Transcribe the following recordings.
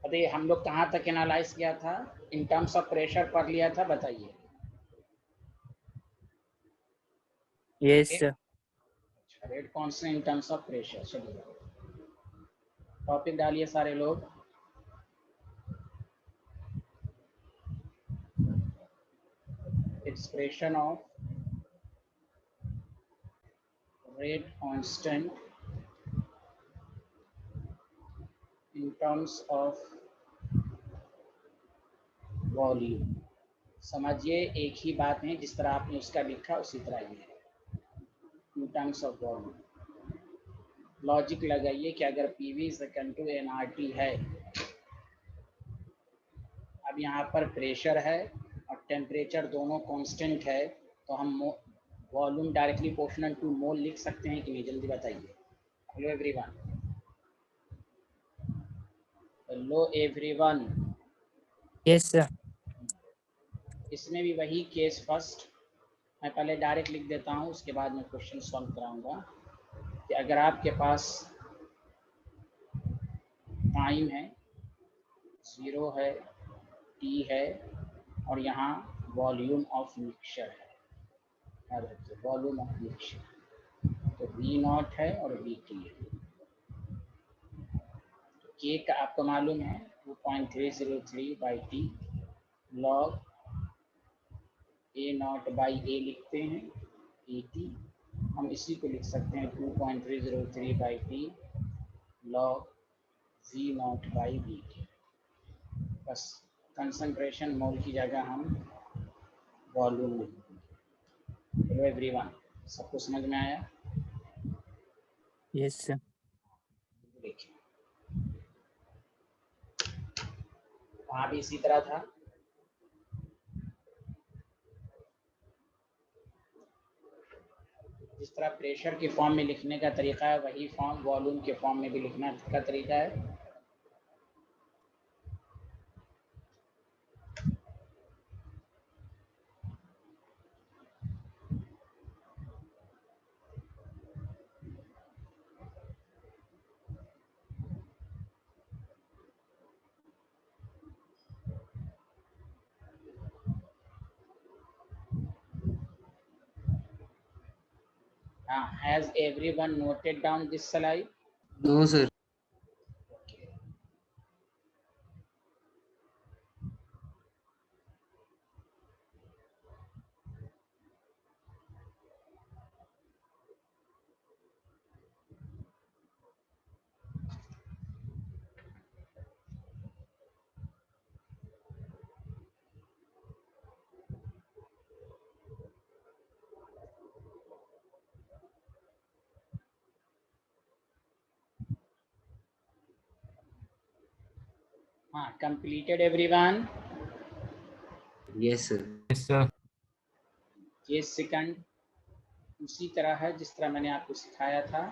अरे हम लोग कहाँ तक एनालाइज किया था? इन टर्म्स ऑफ प्रेशर पढ़ लिया था, बताइए। Yes sir. Rate constant in terms of pressure. चलिए टॉपिक डालिए सारे लोग। Expression of rate constant in terms of volume. समझिए एक ही बात है, जिस तरह आपने उसका लिखा उसी तरह ही है। In terms of volume logic लगाइए कि अगर P V equal to N R T है, अब यहाँ पर प्रेशर है और टेम्परेचर दोनों कांस्टेंट है, तो हम वॉल्यूम डायरेक्टली प्रोपोर्शनल टू मोल लिख सकते हैं कि नहीं? जल्दी बताइए। Hello everyone. Hello everyone. Yes sir. इसमें भी वही केस फर्स्ट, मैं पहले डायरेक्ट लिख देता हूँ, उसके बाद मैं क्वेश्चन सॉल्व कराऊंगा। कि अगर आपके पास टाइम है, ज़ीरो है, टी है, और यहाँ वॉल्यूम ऑफ मिक्सचर है, याद रखिए वॉल्यूम ऑफ मिक्सचर, तो वी नॉट है और वी टी है। तो के का आपको मालूम है 2.303 by T log A naught by A लिखते हैं ए टी। हम इसी को लिख सकते हैं 2.303 by T log V nought by V T. बस कंसंट्रेशन मोल की जगह हम वॉल्यूम लिख देंगे। हेलो एवरीवन, सबको समझ में आया? Yes sir. देखिए वहाँ भी इसी तरह था। जिस तरह प्रेशर के फॉर्म में लिखने का तरीका है, वही फॉर्म वॉल्यूम के फॉर्म में भी लिखने का तरीका है। Has everyone noted down this slide? No, sir. Okay. हाँ, completed everyone? Yes, sir. Yes sir. ये सेकंड उसी तरह है जिस तरह मैंने आपको सिखाया था।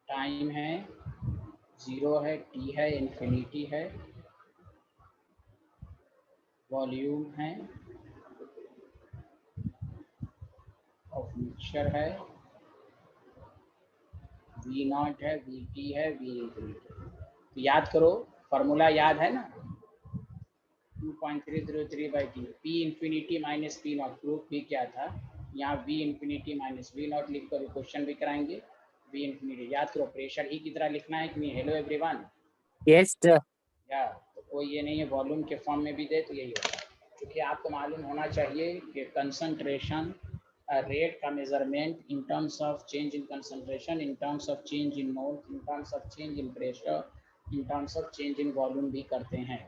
टाइम है, ज़ीरो है, टी है, इन्फिनिटी है, वॉल्यूम है ऑफ मिक्सचर है, वी नॉट है, वी टी है, वी इन्फिनिटी। तो याद करो, फार्मूला याद है ना? 2.303 by T, P infinity minus P nought. Proof भी क्या था? यहाँ V infinity minus V nought लिख कर क्वेश्चन भी कराएंगे। वी इन्फिनिटी याद करो, प्रेशर ही की तरह लिखना है कि नहीं? Hello everyone. Yes sir. या तो कोई ये नहीं है वॉल्यूम के फॉर्म में भी दे तो यही होगा। क्योंकि आपको मालूम होना चाहिए कि कंसंट्रेशन रेट का measurement in terms of change in concentration, in terms of change in mole, in terms of change in pressure, in terms of change in volume भी करते हैं।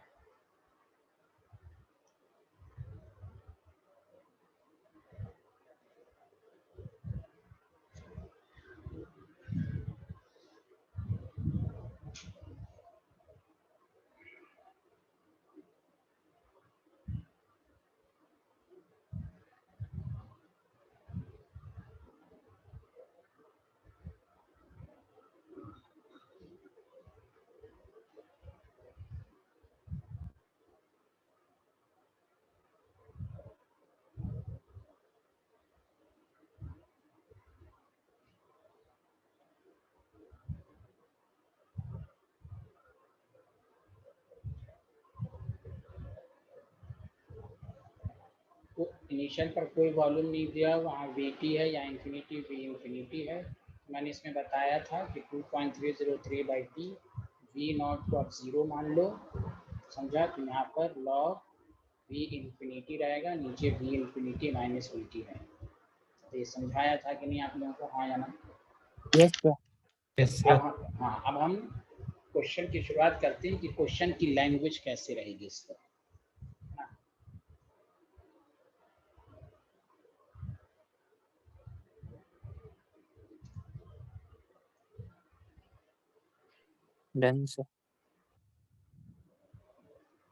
इनिशियल पर कोई वॉल्यूम नहीं दिया, वहाँ VT है या इन्फिनिटी V इन्फिनिटी है। मैंने इसमें बताया था कि 2.303/T V नॉट को आप 0 मान लो, समझा। तो यहाँ पर लॉग V इन्फिनिटी रहेगा, नीचे V इन्फिनिटी माइनस VT है। तो ये समझाया था कि नहीं आप लोगों को, हाँ या ना? Yes, sir. Yes, अब sir. हाँ, अब हम क्वेश्चन की शुरुआत करते हैं कि क्वेश्चन की लैंग्वेज कैसे रहेगी इस पर। Done, sir.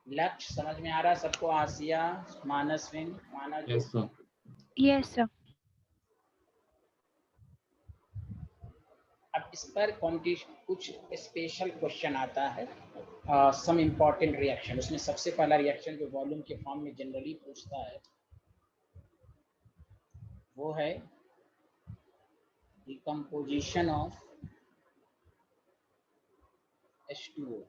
लक्ष्य समझ में आ रहा है सबको? आसिया, मानसविन, मानस Yes, sir. Yes, sir. अब इस पर कॉम्पिटिशन कुछ स्पेशल क्वेश्चन आता है, सम इम्पॉर्टेंट रिएक्शन। उसमें सबसे पहला रिएक्शन जो वॉल्यूम के फॉर्म में जनरली पूछता है वो है डिकम्पोजिशन ऑफ H2O।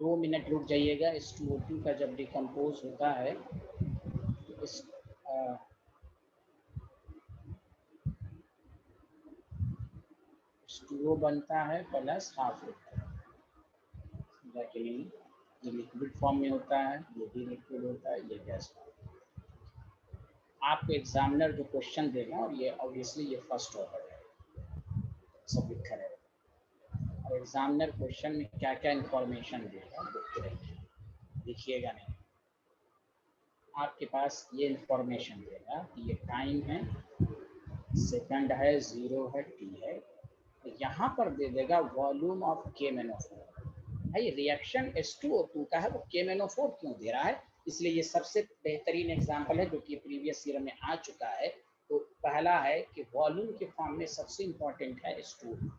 2 मिनट रुक जाइएगा। H2O2 का जब डिकम्पोज होता है तो इस H2O बनता है प्लस हाफ होता है, समझा कि नहीं? ये लिक्विड फॉर्म में होता है, ये भी लिक्विड होता है, ये गैस फॉर्म। आपको एग्जामिनर जो क्वेश्चन देगा, और ये ऑब्वियसली ये फर्स्ट ऑर्डर है, सब लिखा रहेगा। और एग्जामिनर क्वेश्चन में क्या क्या इंफॉर्मेशन देगा देखते रहिए, लिखिएगा नहीं। आपके पास ये इंफॉर्मेशन देगा कि ये टाइम है, सेकंड है, 0 है, T है। यहाँ पर दे देगा वॉल्यूम ऑफ KMnO4। भाई रिएक्शन H2O2 का है, वो KMnO4 क्यों दे रहा है? इसलिए ये सबसे बेहतरीन एग्जांपल है जो कि प्रीवियस ईयर में आ चुका है। तो पहला है कि वॉल्यूम के फॉर्म में सबसे इंपॉर्टेंट है H2O2।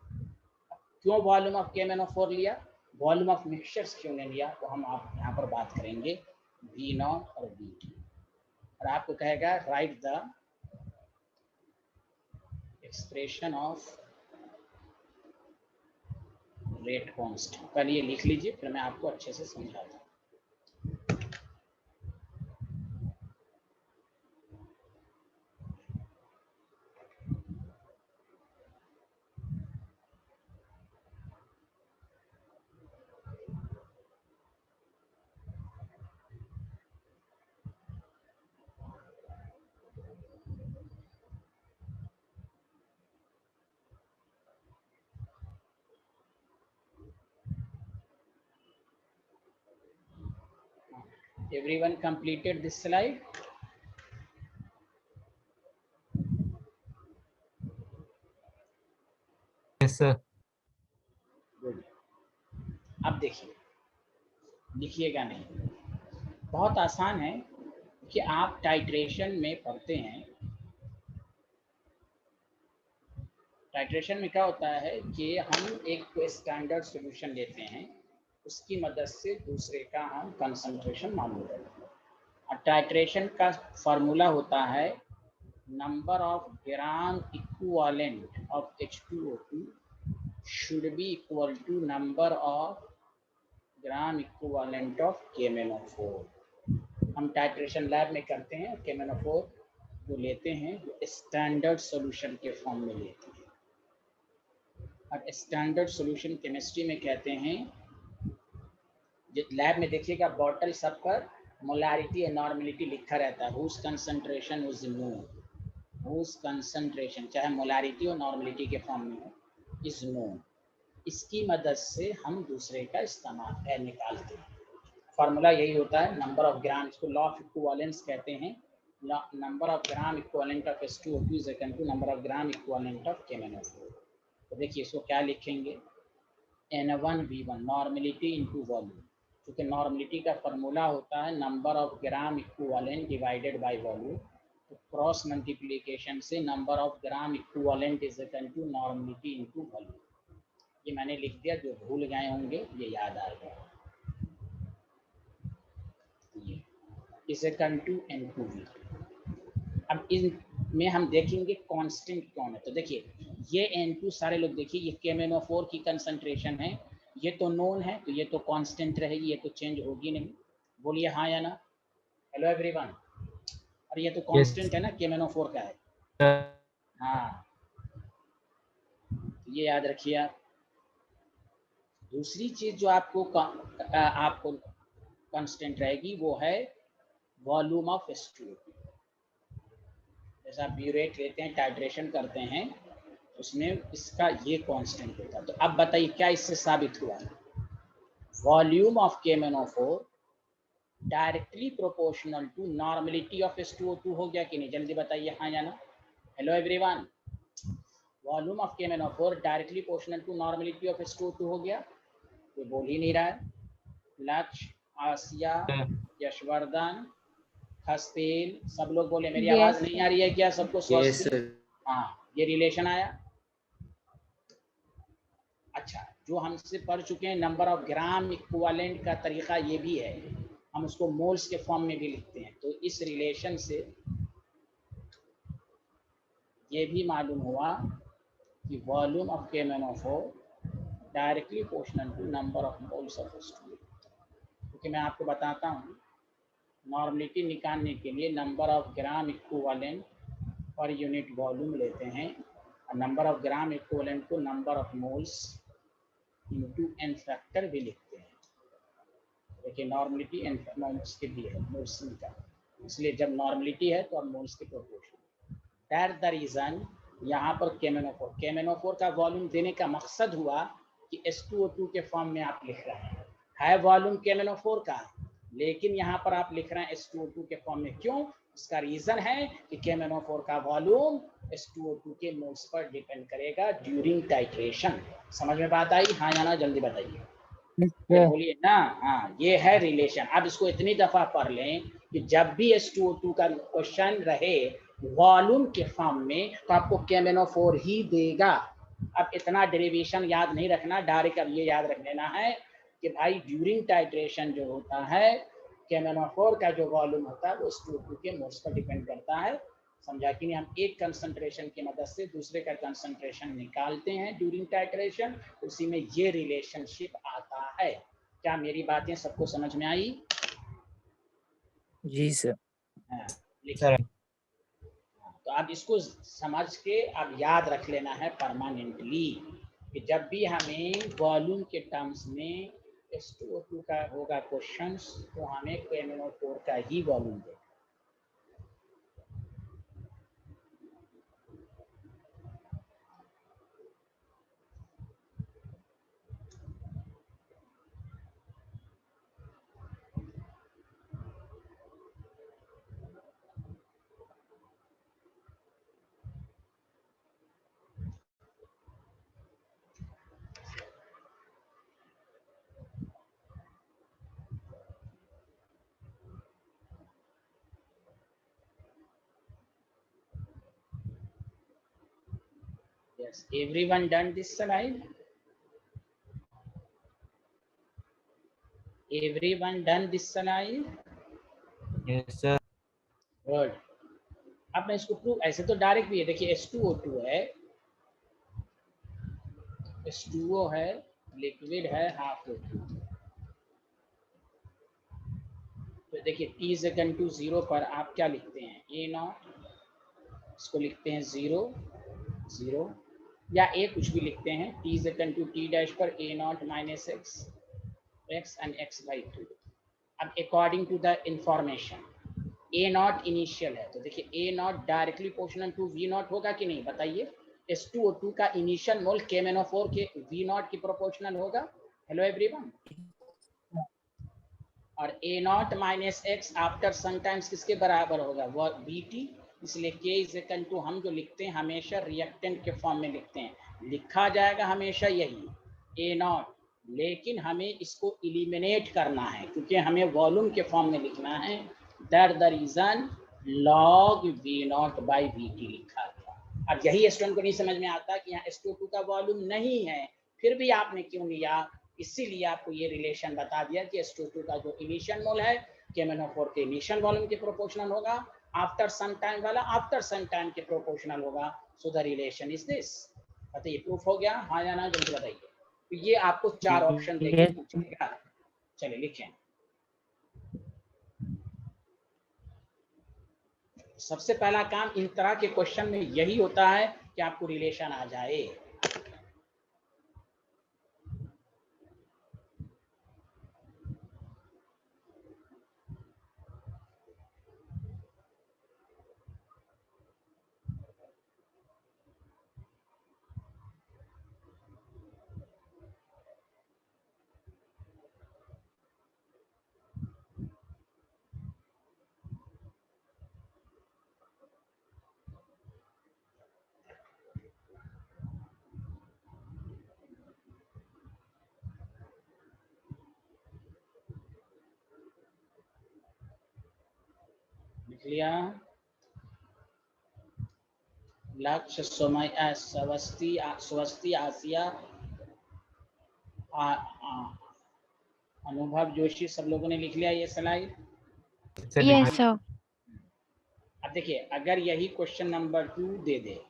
क्यों वॉल्यूम ऑफ KMnO4 लिया, वॉल्यूम ऑफ मिक्सचर्स क्यों नहीं लिया, वो हम आप यहाँ पर बात करेंगे। V0 और VT। और आपको कहेगा right the expression of rate constant. पहले ये लिख लीजिए, फिर मैं आपको अच्छे से समझाता हूँ। Everyone completed this slide? Yes, sir. Good. अब देखिए, लिखिएगा नहीं, बहुत आसान है कि आप टाइट्रेशन में पढ़ते हैं। टाइट्रेशन में क्या होता है कि हम एक स्टैंडर्ड सॉल्यूशन लेते हैं, उसकी मदद से दूसरे का हम कंसंट्रेशन मालूम करते हैं। और टाइट्रेशन का फॉर्मूला होता है number of gram equivalent of H2O2 should be equal to number of gram equivalent of KMnO4। हम टाइट्रेशन लैब में करते हैं, KMnO4 जो लेते हैं वो स्टैंडर्ड सॉल्यूशन के फॉर्म में लेते हैं। और स्टैंडर्ड सॉल्यूशन केमिस्ट्री में कहते हैं, लैब में देखिएगा बॉटल सब पर मोलारिटी और नॉर्मेलिटी लिखा रहता है, whose concentration is known, whose concentration चाहे मोलारिटी और नॉर्मेलिटी के फॉर्म में हो, इज नोन। इसकी मदद से हम दूसरे का इस्तेमाल निकालते हैं। फार्मूला यही होता है, नंबर ऑफ ग्राम, इसको लॉ ऑफ इक्विवेलेंस कहते हैं। Number of gram equivalent of H2O2 is equal to number of gram equivalent of KMnO4। तो देखिए इसको क्या लिखेंगे, N1V1 नॉर्मेलिटी इनटू वॉल्यूम। क्योंकि नॉर्मेलिटी का फार्मूला होता है number of gram equivalent divided by volume. तो क्रॉस मल्टीप्लिकेशन से number of gram equivalent is equal to normality into volume. ये मैंने लिख दिया, जो भूल गए होंगे ये याद आ गया। ये इज इक्वल टू N2V। अब इनमें हम देखेंगे कांस्टेंट कौन है। तो देखिए ये N2 सारे लोग देखिए, ये KMnO4 की कंसंट्रेशन है, ये तो नोन है, तो ये तो कांस्टेंट रहेगी, ये तो चेंज होगी नहीं। बोलिए हाँ या ना। हेलो एवरीवन, और ये तो कांस्टेंट है ना, KMnO4 का है। हाँ, ये याद रखिए आप। दूसरी चीज जो आपको कांस्टेंट रहेगी वो है वॉल्यूम ऑफ H2O। जैसा ब्यूरेट लेते हैं, टाइट्रेशन करते हैं, उसमें इसका ये कांस्टेंट होता है। तो अब बताइए क्या इससे साबित हुआ? Volume of KMnO4 directly proportional to normality of H2O2 हो गया कि नहीं? जल्दी बताइए, हाँ या ना। Hello everyone, volume of KMnO4 directly proportional to normality of H2O2 हो गया? कोई बोल ही नहीं रहा है। लक्ष्य, आसिया, यशवर्धन, हस्तेल, सब लोग बोले मेरी आवाज नहीं आ रही है क्या? सबको यस स्वस्थ? सर। हाँ, ये रिलेशन आया। अच्छा, जो हमसे पढ़ चुके हैं नंबर ऑफ ग्राम इक्विवेलेंट का तरीका ये भी है, हम उसको मोल्स के फॉर्म में भी लिखते हैं। तो इस रिलेशन से ये भी मालूम हुआ कि volume of KMnO4 directly proportional to number of moles of H2O। क्योंकि मैं आपको बताता हूँ, नॉर्मलिटी निकालने के लिए number of gram equivalent per unit volume लेते हैं, और नंबर ऑफ ग्राम इक्विवेलेंट को number of moles into n factor भी लिखते हैं। देखिए नॉर्मलिटी n मोल्स के भी है, मोल्स का, इसलिए जब नॉर्मलिटी है तो अब मोल्स के प्रोपोर्शन। दैट द रीजन यहाँ पर KMnO4 का वॉल्यूम देने का मकसद हुआ कि H2O2 के फॉर्म में आप लिख रहे हैं, है वॉल्यूम KMnO4 का, लेकिन यहाँ पर आप लिख रहे हैं H2O2 के फॉर्म में। क्यों? इसका रीजन है कि KMnO4 का वॉल्यूम H2O2 के मोल्स पर डिपेंड करेगा ड्यूरिंग टाइट्रेशन। समझ में बात आई, हाँ या ना? जल्दी बताइए, बोलिए ना। हाँ, ये है रिलेशन। अब इसको इतनी दफा पढ़ लें कि जब भी H2O2 का क्वेश्चन रहे वॉल्यूम के फॉर्म में तो आपको KMnO4 ही देगा। अब इतना डेरिवेशन याद नहीं रखना, डायरेक्ट अब ये याद रख लेना है कि भाई ड्यूरिंग टाइट्रेशन जो होता है KMnO4 का जो वॉल्यूम होता है वो H2O2 के मोल्स पर डिपेंड करता है। समझा कि नहीं? हम एक कंसंट्रेशन की मदद से दूसरे का कंसंट्रेशन निकालते हैं ड्यूरिंग टाइट्रेशन, उसी में ये रिलेशनशिप आता है। क्या मेरी बातें सबको समझ में आई? जी सर। हाँ, लिखिए। तो अब इसको समझ के अब याद रख लेना है परमानेंटली कि जब भी हमें वॉल्यूम के टर्म्स में H2O2 का होगा क्वेश्चन तो हमें KMnO4 का ही वॉल्यूम देगा। Yes, everyone done this slide? Everyone done this slide? Yes sir. Good. अब मैं इसको प्रूव, ऐसे तो डायरेक्ट भी है, देखिए H2O2 है, H2O है, लिक्विड है हाफ O2। तो देखिए T इज इक्वल टू 0 पर आप क्या लिखते हैं? A0, इसको लिखते हैं 0 0, या A कुछ भी लिखते हैं। T is equal to T dash पर A0 minus x and x by 2। अब according to the information A0 initial है, तो देखिए A0 directly proportional to V0 होगा कि नहीं? बताइए। H2O2 का इनिशियल मोल KMnO4 के V0 की प्रोपोर्शनल होगा। Hello everyone. और A0 minus x after some times किसके बराबर होगा? वो Vt। इसलिए K इज इक्वल टू, हम जो लिखते हैं हमेशा रिएक्टेंट के फॉर्म में लिखते हैं, लिखा जाएगा हमेशा यही A0, लेकिन हमें इसको इलिमिनेट करना है क्योंकि हमें वॉल्यूम के फॉर्म में लिखना है। That the reason log V0 by Vt लिखा गया। अब यही स्टूडेंट को नहीं समझ में आता कि यहाँ H2O2 का वॉल्यूम नहीं है, फिर भी आपने क्यों लिया? इसीलिए आपको ये रिलेशन बता दिया कि H2O2 का जो इनिशियल मोल है KMnO4 के इनिशियल वॉल्यूम के प्रोपोर्शनल होगा, आफ्टर सम टाइम वाला आफ्टर सम टाइम के प्रोपोर्शनल होगा। So the relation is this. बताइए प्रूफ हो गया, हाँ या ना? जल्दी बताइए। तो ये आपको 4 ऑप्शन देके पूछेगा। चलिए लिखें। सबसे पहला काम इन तरह के क्वेश्चन में यही होता है कि आपको रिलेशन आ जाए। लिख लिया। लक्ष्य स्वस्ति आसिया अनुभव जोशी, सब लोगों ने लिख लिया ये स्लाइड? Yes sir. अब देखिए, अगर यही क्वेश्चन नंबर 2 दे दे,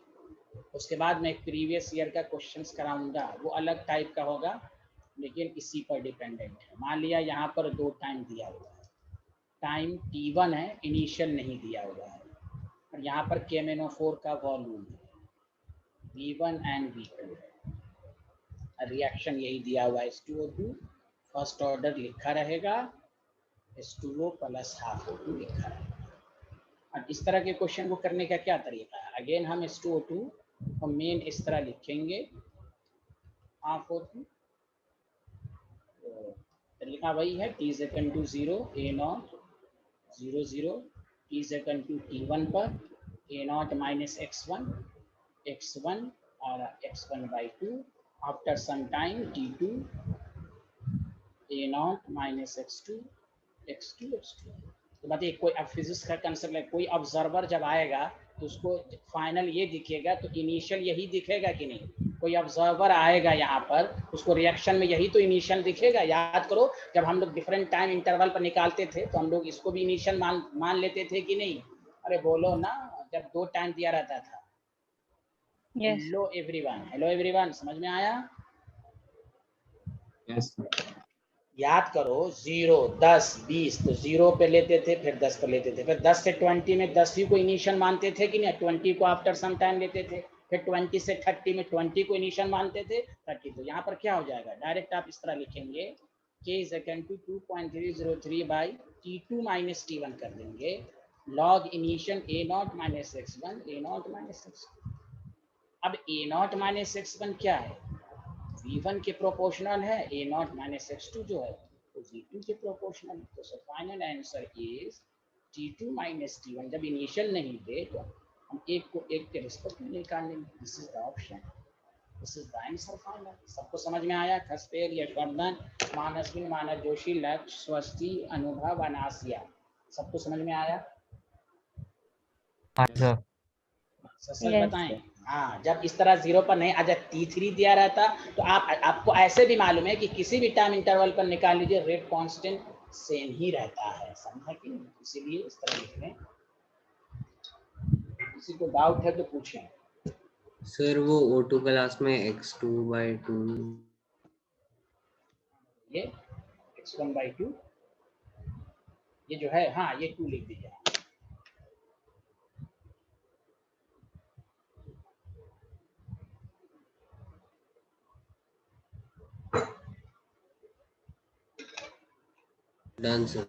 उसके बाद मैं प्रीवियस ईयर का क्वेश्चंस कराऊंगा, वो अलग टाइप का होगा, लेकिन इसी पर डिपेंडेंट है। मान लिया यहाँ पर 2 टाइम दिया हुआ है, टाइम T1 है, इनिशियल नहीं दिया हुआ है, और यहाँ पर KMnO4 का वॉल्यूम है, V1 एंड V2 है, रिएक्शन यही दिया हुआ है, H2O2 फर्स्ट ऑर्डर लिखा रहेगा, H2O प्लस हाफ O2 लिखा रहेगा। अब इस तरह के क्वेश्चन को करने का क्या तरीका है? अगेन हम H2O2 को मेन इस तरह लिखेंगे, हाफ O2, तरीका वही है, T is equal to 0, A0 0 0, T is equal to T1 पर A0 minus x1 और x1 by 2, after some time T2 A0 minus x2 x2 तो बताइए, कोई अब फिजिक्स का कंसेप्ट है, कोई ऑब्जर्वर जब आएगा तो उसको फाइनल ये दिखेगा, तो इनिशियल यही दिखेगा कि नहीं? कोई ऑब्जर्वर आएगा यहाँ पर, उसको रिएक्शन में यही तो इनिशियल दिखेगा। याद करो, जब हम लोग डिफरेंट टाइम इंटरवल पर निकालते थे तो हम लोग इसको भी इनिशियल मान लेते थे कि नहीं? अरे बोलो ना, जब 2 टाइम दिया रहता था। हेलो एवरीवन, समझ में आया? यस। याद करो, 0 10 20, तो 0 पे लेते थे, फिर 10 पे लेते थे, फिर 10 से 20 में 10 ही को इनिशियल मानते थे कि नहीं? 20 को आफ्टर सम टाइम लेते थे, फिर 20 से 30 में 20 को इनिशियल मानते थे, 30। तो यहाँ पर क्या हो जाएगा? डायरेक्ट आप इस तरह लिखेंगे, k is equal to 2.303 by T2 minus T1 कर देंगे, log initial A0 minus x1 A0 minus x1। अब A0 minus x1 क्या है? V1 के प्रोपोर्शनल है, A0 minus x2 जो है तो V2 के प्रोपोर्शनल। तो final answer is T2 minus T1। जब इनिशियल नहीं दे तो हम एक को एक के रिस्पेक्ट में निकालेंगे। This is the option, this is the answer final. सबको समझ में आया? खसपेर, यशवर्धन, मानसविन, मानस जोशी, लक्ष्य, स्वस्ति, अनुभव, अनासिया, सबको समझ में आया? हाँ सर। सच बताएं, हाँ, जब इस तरह 0 पर नहीं, अगर T3 दिया रहता तो आपको ऐसे भी मालूम है कि किसी भी टाइम इंटरवल पर निकाल लीजिए, रेट कांस्टेंट सेम ही रहता है, समझा कि नहीं? इसीलिए इस तरह लिख लें। किसी को डाउट है तो पूछें। सर वो O2 क्लास में x2 by 2, ये x1 by 2 ये जो है, हाँ, ये 2 लिख दीजिए। Done sir.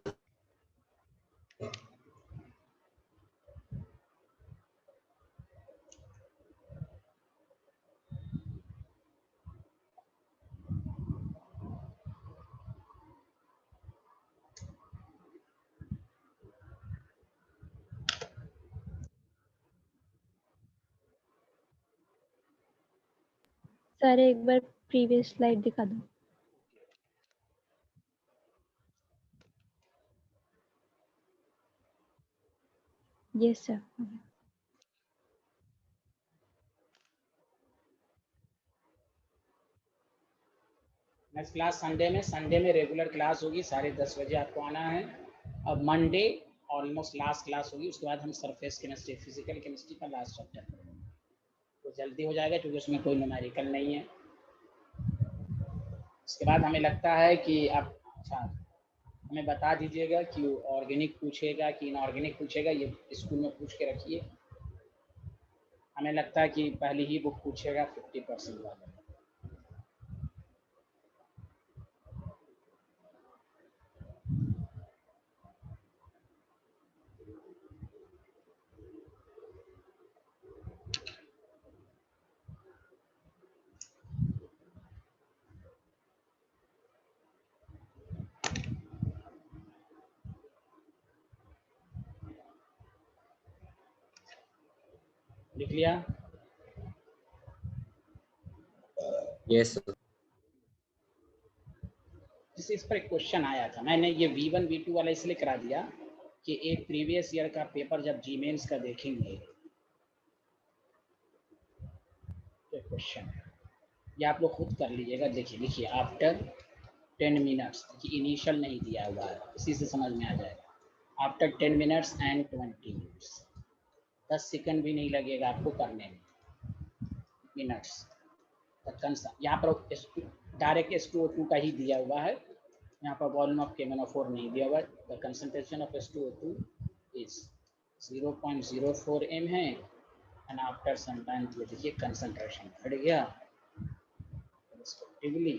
सर एक बार प्रीवियस स्लाइड दिखा दो। Yes sir. Next class Sunday में रेगुलर क्लास होगी, 10:30 बजे आपको आना है। अब मंडे ऑलमोस्ट लास्ट क्लास होगी, उसके बाद हम सरफेस केमिस्ट्री, फिजिकल केमिस्ट्री का लास्ट चैप्टर करेंगे, तो जल्दी हो जाएगा क्योंकि उसमें कोई न्यूमेरिकल नहीं है। उसके बाद हमें लगता है कि अब अच्छा हमें बता दीजिएगा कि ऑर्गेनिक पूछेगा कि इनऑर्गेनिक पूछेगा, ये स्कूल में पूछ के रखिए। हमें लगता है कि पहली ही बुक पूछेगा 50% वाला। लिख लिया? Yes sir. इस पर एक क्वेश्चन आया था, मैंने ये V1 V2 वाला इसलिए करा दिया कि एक प्रीवियस ईयर का पेपर जब जीमेन्स का देखेंगे तो क्वेश्चन ये आप लोग खुद कर लीजिएगा। देखिए लिखिए आफ्टर 10 मिनट्स, देखिए इनिशियल नहीं दिया हुआ है, इसी से समझ में आ जाएगा। After 10 minutes and 20 minutes, 10 second भी नहीं लगेगा आपको करने में, मिनट्स। यहाँ पर डायरेक्ट H2O2 का ही दिया हुआ है, यहाँ पर वॉल्यूम ऑफ KMnO4 नहीं दिया हुआ है। The concentration of H2O2 is 0.04 m है एंड आफ्टर सम टाइम, तो देखिए कंसंट्रेशन बढ़ गया रिस्पेक्टिवली।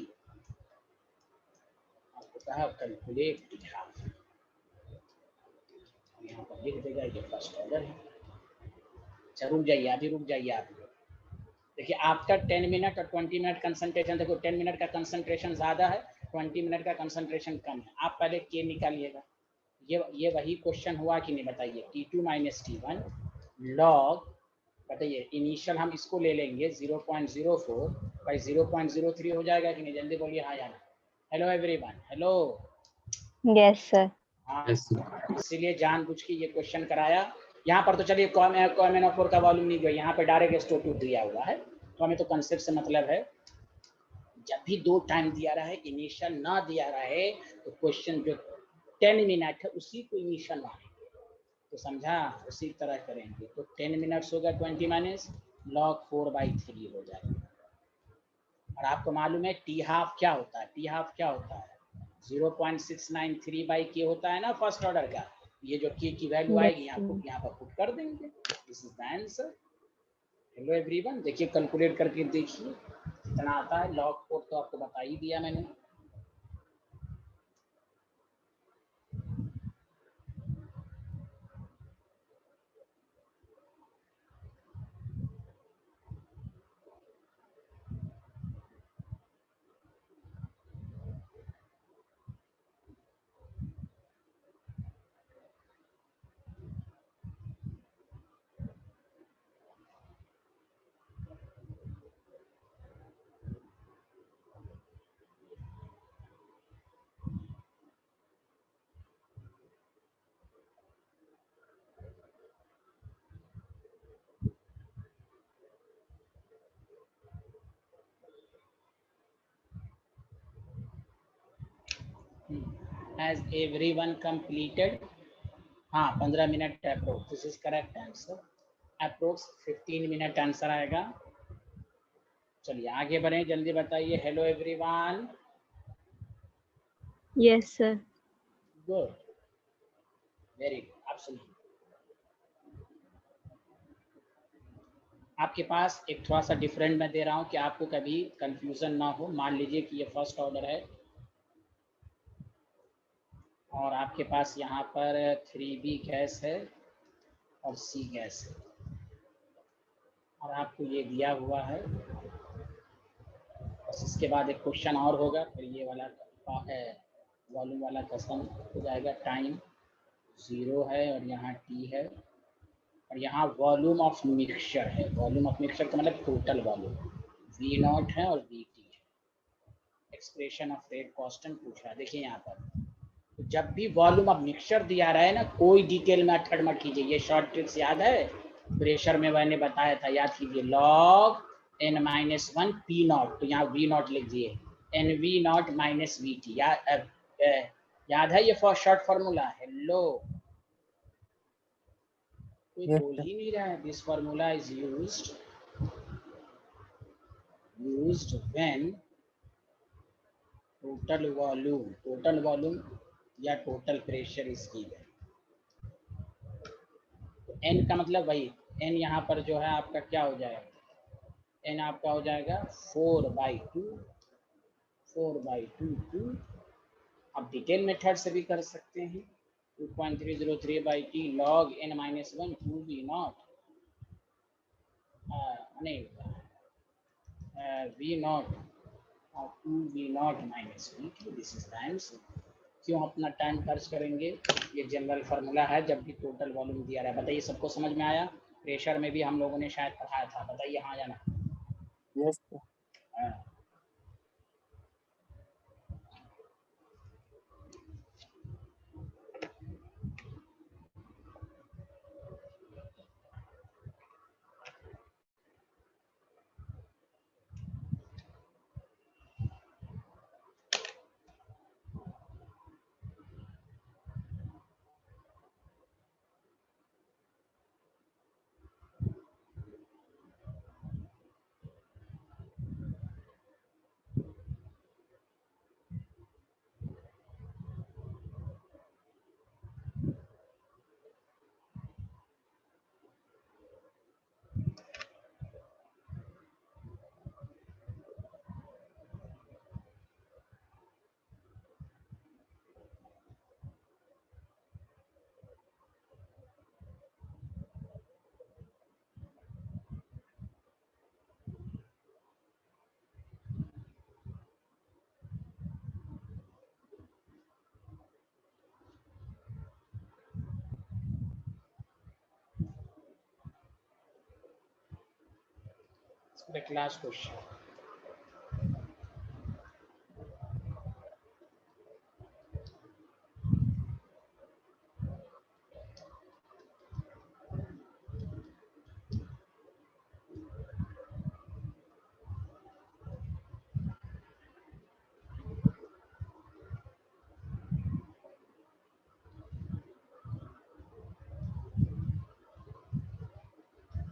आपको कहा कैलकुलेट हाफ, यहाँ पर लिख देगा ये फर्स्ट ऑर्डर है। अच्छा रुक जाइए, अभी रुक जाइए आप। देखिए आफ्टर 10 मिनट और 20 मिनट कंसंट्रेशन, देखो 10 मिनट का कंसंट्रेशन ज़्यादा है, 20 मिनट का कंसंट्रेशन कम है। आप पहले के निकालिएगा। ये वही क्वेश्चन हुआ कि नहीं बताइए। T2 माइनस T1 लॉग, बताइए इनिशियल हम इसको ले लेंगे 0.04 बाई 0.03 हो जाएगा कि नहीं? जल्दी बोलिए हाँ या ना। Hello everyone, hello. Yes sir. हाँ, यस इसीलिए जानबूझ के ये क्वेश्चन कराया। यहाँ पर तो चलिए KMnO4 का वॉल्यूम नहीं दिया, यहाँ पे डायरेक्ट H2O2 दिया हुआ है, तो हमें तो कंसेप्ट से मतलब है। जब भी 2 टाइम दिया रहा है, इनिशियल ना दिया रहा है, तो क्वेश्चन जो 10 मिनट है उसी को इनिशियल मानेंगे, तो समझा? उसी तरह करेंगे। तो 10 मिनट्स होगा 20 माइनस log 4/3 हो जाएगा। और आपको मालूम है टी हाफ क्या होता है? टी हाफ क्या होता है? 0.693 बाई के होता है ना फर्स्ट ऑर्डर का। ये जो के की वैल्यू आएगी यहाँ पर पुट कर देंगे। This is the answer. Hello everyone, देखिए कैलकुलेट करके देखिए कितना आता है। log 4 तो आपको बता ही दिया मैंने। Has everyone completed? हाँ 15 minute approx, this is correct answer. Approx 15 minute answer आएगा। चलिए आगे बढ़े, जल्दी बताइए। Hello everyone. Yes sir. Good, very good, absolutely. आपके पास एक थोड़ा सा डिफरेंट मैं दे रहा हूँ कि आपको कभी कंफ्यूजन ना हो। मान लीजिए कि ये फर्स्ट ऑर्डर है और आपके पास यहाँ पर 3B गैस है और C गैस है, और आपको ये दिया हुआ है। बस इसके बाद एक क्वेश्चन और होगा, फिर ये वाला वॉल्यूम वाला क्वेश्चन हो जाएगा। टाइम 0 है और यहाँ T है और यहाँ वॉल्यूम ऑफ मिक्सचर है। वॉल्यूम ऑफ मिक्सचर का मतलब टोटल वॉल्यूम V0 है और VT है। एक्सप्रेशन ऑफ रेट कांस्टेंट पूछ रहा है। देखिए यहाँ पर तो जब भी वॉल्यूम ऑफ मिक्सचर दिया रहा है ना, कोई डिटेल में अटकट मत कीजिए। ये शॉर्ट ट्रिक्स याद है, प्रेशर में मैंने बताया था, याद कीजिए। log n-1 P0, तो यहाँ V0 लिख दिए, NV0 माइनस VT। याद है ये शॉर्ट फार्मूला? हेलो, कोई बोल ही नहीं रहा है। This formula is used when total volume या टोटल प्रेशर इज गिवन। तो n का मतलब वही n यहाँ पर जो है आपका क्या हो जाएगा, n आपका हो जाएगा 4/2 4/2 आप डिटेल मेथड से भी कर सकते हैं 2.303/t log n-1 2v0 नहीं v0 2v0 minus v2 this is times. क्यों अपना टाइम खर्च करेंगे, ये जनरल फार्मूला है जब भी टोटल वॉल्यूम दिया रहा है। बताइए सबको समझ में आया? प्रेशर में भी हम लोगों ने शायद पढ़ाया था, बताइए हाँ या ना। Yes sir. हाँ। लास्ट क्वेश्चन,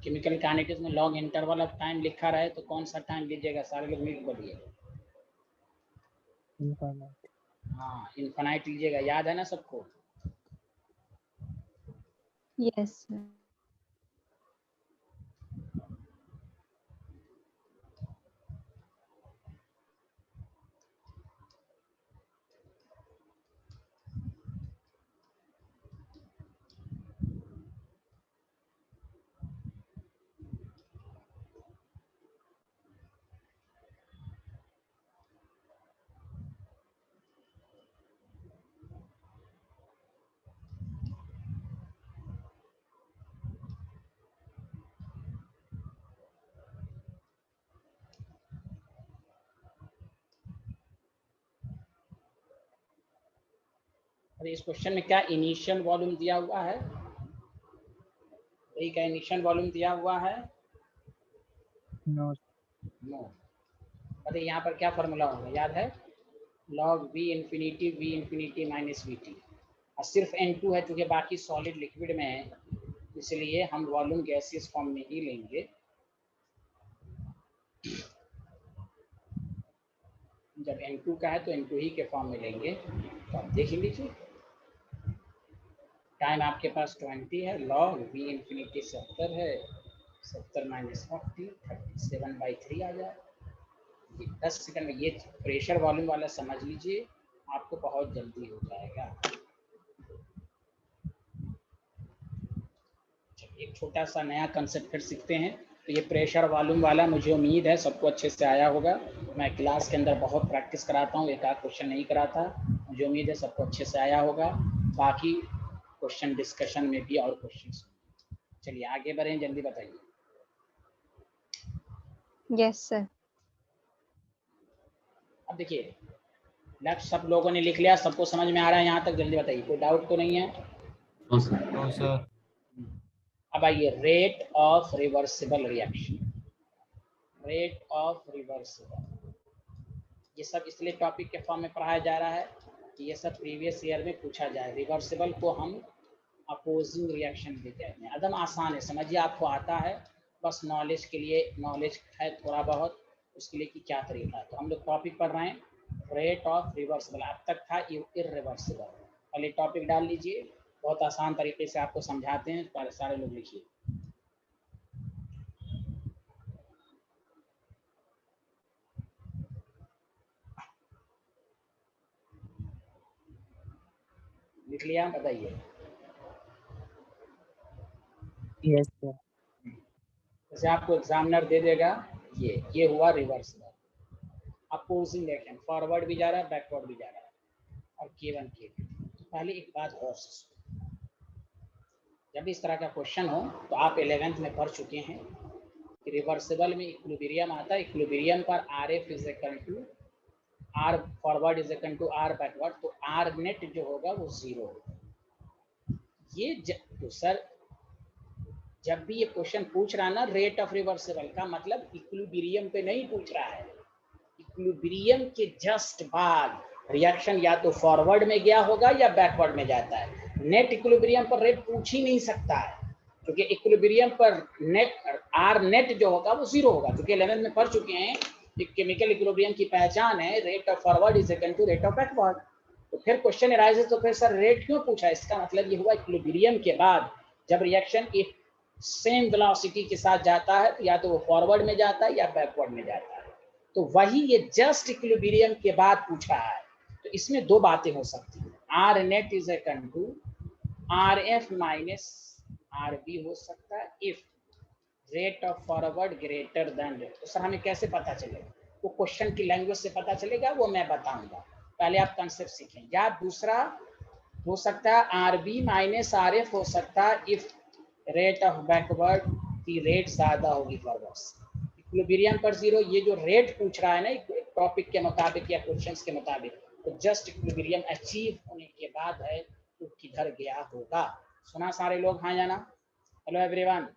केमिकल काइनेटिक्स में लॉग इंटरवल ऑफ टाइम लिखा रहे तो कौन सा टाइम लीजिएगा, सारे लोग मिल बोलिए। इनफाइनाइट। हाँ इनफाइनाइट लीजिएगा, याद है ना सबको? Yes sir. अरे इस क्वेश्चन में क्या इनिशियल वॉल्यूम दिया हुआ है? यही का इनिशियल वॉल्यूम दिया हुआ है? नो। नो। अरे यहाँ पर क्या फार्मूला होगा याद है? log v infinity minus vt। और सिर्फ n2 है क्योंकि बाकी सॉलिड लिक्विड में है, इसलिए हम वॉल्यूम गैसियस फॉर्म में ही लेंगे। जब n2 का है तो n2 ही के फॉर्म में लेंगे। तो आप देख लीजिए टाइम आपके पास 20 है, log v इंफिनिटी 70 है, 70 माइनस 40 37/3 आ जाए। ये 10 सेकंड में ये प्रेशर वॉल्यूम वाला समझ लीजिए, आपको बहुत जल्दी हो जाएगा। एक छोटा सा नया कंसेप्ट फिर सीखते हैं। तो ये प्रेशर वॉल्यूम वाला मुझे उम्मीद है सबको अच्छे से आया होगा। मैं क्लास के अंदर बहुत प्रैक्टिस कराता हूँ, एक आध क्वेश्चन नहीं कराता। मुझे उम्मीद है सबको अच्छे से आया होगा। बाकी क्वेश्चन डिस्कशन में भी और क्वेश्चन। चलिए आगे बढ़ें, जल्दी बताइए। Yes sir. अब देखिए लक्ष्य सब लोगों ने लिख लिया, सबको समझ में आ रहा है यहाँ तक? जल्दी बताइए, कोई डाउट तो नहीं है? No sir. अब आइए rate of reversible reaction. Rate of reversible, ये सब इसलिए टॉपिक के फॉर्म में पढ़ाया जा रहा है कि ये सब प्रीवियस ईयर में पूछा जाए। रिवर्सिबल को हम अपोजिंग रिएक्शन भी कहते हैं। एकदम आसान है, समझिए आपको आता है, बस नॉलेज के लिए, नॉलेज है थोड़ा बहुत उसके लिए कि क्या तरीका है। तो हम लोग टॉपिक पढ़ रहे हैं रेट ऑफ रिवर्सिबल, अब तक था इररिवर्सिबल। पहले टॉपिक डाल लीजिए, बहुत आसान तरीके से आपको समझाते हैं, पर सारे लोग लिखिए। लिख लिया, बताइए। Yes, sir. जैसे आपको एग्जामिनर दे देगा, ये हुआ रिवर्सिबल, अपोजिंग डायरेक्शन, फॉरवर्ड भी जा रहा है, बैकवर्ड भी जा रहा है, और K1 K2। पहले एक बात और से सुनो, जब इस तरह का क्वेश्चन हो तो आप 11th में पढ़ चुके हैं कि रिवर्सिबल में इक्विलिब्रियम आता है, इक्विलिब्रियम पर RF is equal to R forward is equal to R backward, तो R नेट जो होगा वो 0 होगा। ये तो सर जब भी ये क्वेश्चन पूछ रहा है ना रेट ऑफ रिवर्सिबल का मतलब इक्विलिब्रियम पे नहीं पूछ रहा है, इक्विलिब्रियम के जस्ट बाद रिएक्शन या तो फॉरवर्ड में गया होगा या बैकवर्ड में जाता है। नेट इक्विलिब्रियम पर रेट पूछ ही नहीं सकता है, क्योंकि इक्विलिब्रियम पर नेट आर नेट जो होगा वो 0 होगा, क्योंकि 11 में पढ़ चुके हैं केमिकल इक्विलिब्रियम की पहचान है rate of forward is equal to rate of backward. तो फिर क्वेश्चन अराइजेस, तो फिर सर रेट क्यों पूछा? इसका मतलब ये हुआ इक्विलिब्रियम के बाद जब रिएक्शन एक सेम वेलोसिटी के साथ जाता है तो या तो वो फॉरवर्ड में जाता है या बैकवर्ड में जाता है, तो वही ये जस्ट इक्विलिब्रियम के बाद पूछा है। तो इसमें दो बातें हो सकती हैं, R net is equal to R F minus R B हो सकता है if rate of forward greater than rate. तो सर हमें कैसे पता चलेगा? वो क्वेश्चन की लैंग्वेज से पता चलेगा, वो मैं बताऊंगा, पहले आप कंसेप्ट सीखें। या दूसरा हो सकता है R B minus R F हो सकता है इफ रेट ऑफ बैकवर्ड की रेट ज्यादा होगी फॉरवर्ड से। इक्विलिब्रियम पर 0, ये जो रेट पूछ रहा है ना टॉपिक के मुताबिक या क्वेश्चंस के मुताबिक, तो जस्ट इक्विलिब्रियम अचीव होने के बाद है तो किधर गया होगा। सुना सारे लोग? हाँ या ना? Hello everyone,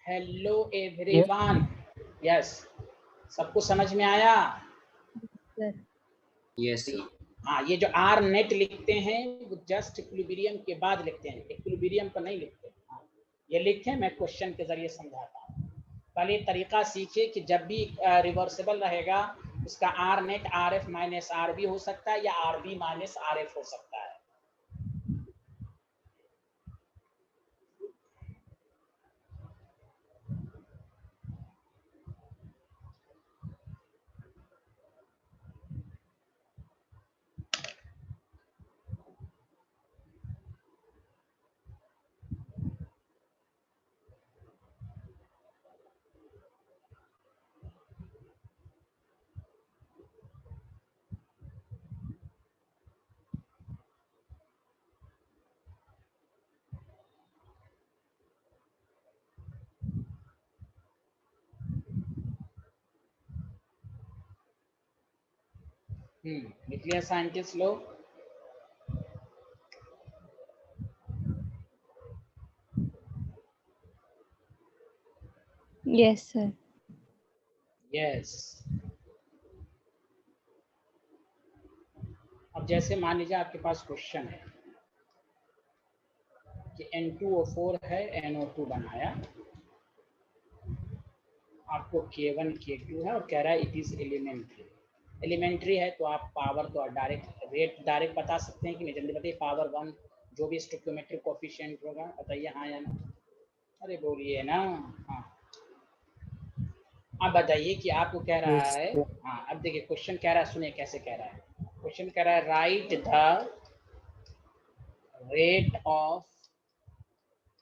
hello everyone, yes, सबको समझ में आया? Yes sir. हाँ, ये जो आर नेट लिखते हैं वो जस्ट इक्विलिब्रियम के बाद लिखते हैं, इक्विलिब्रियम पर नहीं लिखते। हाँ, ये लिखें, मैं क्वेश्चन के जरिए समझाता हूँ। पहले तरीका सीखिए कि जब भी रिवर्सिबल रहेगा उसका R net R F minus R B हो सकता है या R B minus R F हो सकता है। लिख लिया साइंटिस्ट लोग? Yes, sir. यस। अब जैसे मान लीजिए आपके पास क्वेश्चन है कि N2O4 है, NO2 बनाया, आपको K1 K2 है और कह रहा है इट इज एलिमेंट्री है, तो आप पावर तो डायरेक्ट रेट डायरेक्ट बता सकते हैं कि नहीं? जल्दी बताइए, पावर 1 जो भी स्टोइकियोमेट्रिक कोएफिशिएंट होगा, बताइए हाँ या ना? अरे बोलिए ना। हाँ, अब बताइए कि आपको कह रहा Yes, है, sir. हाँ अब देखिए क्वेश्चन कह रहा है, सुनिए कैसे कह रहा है। क्वेश्चन कह रहा है right the rate of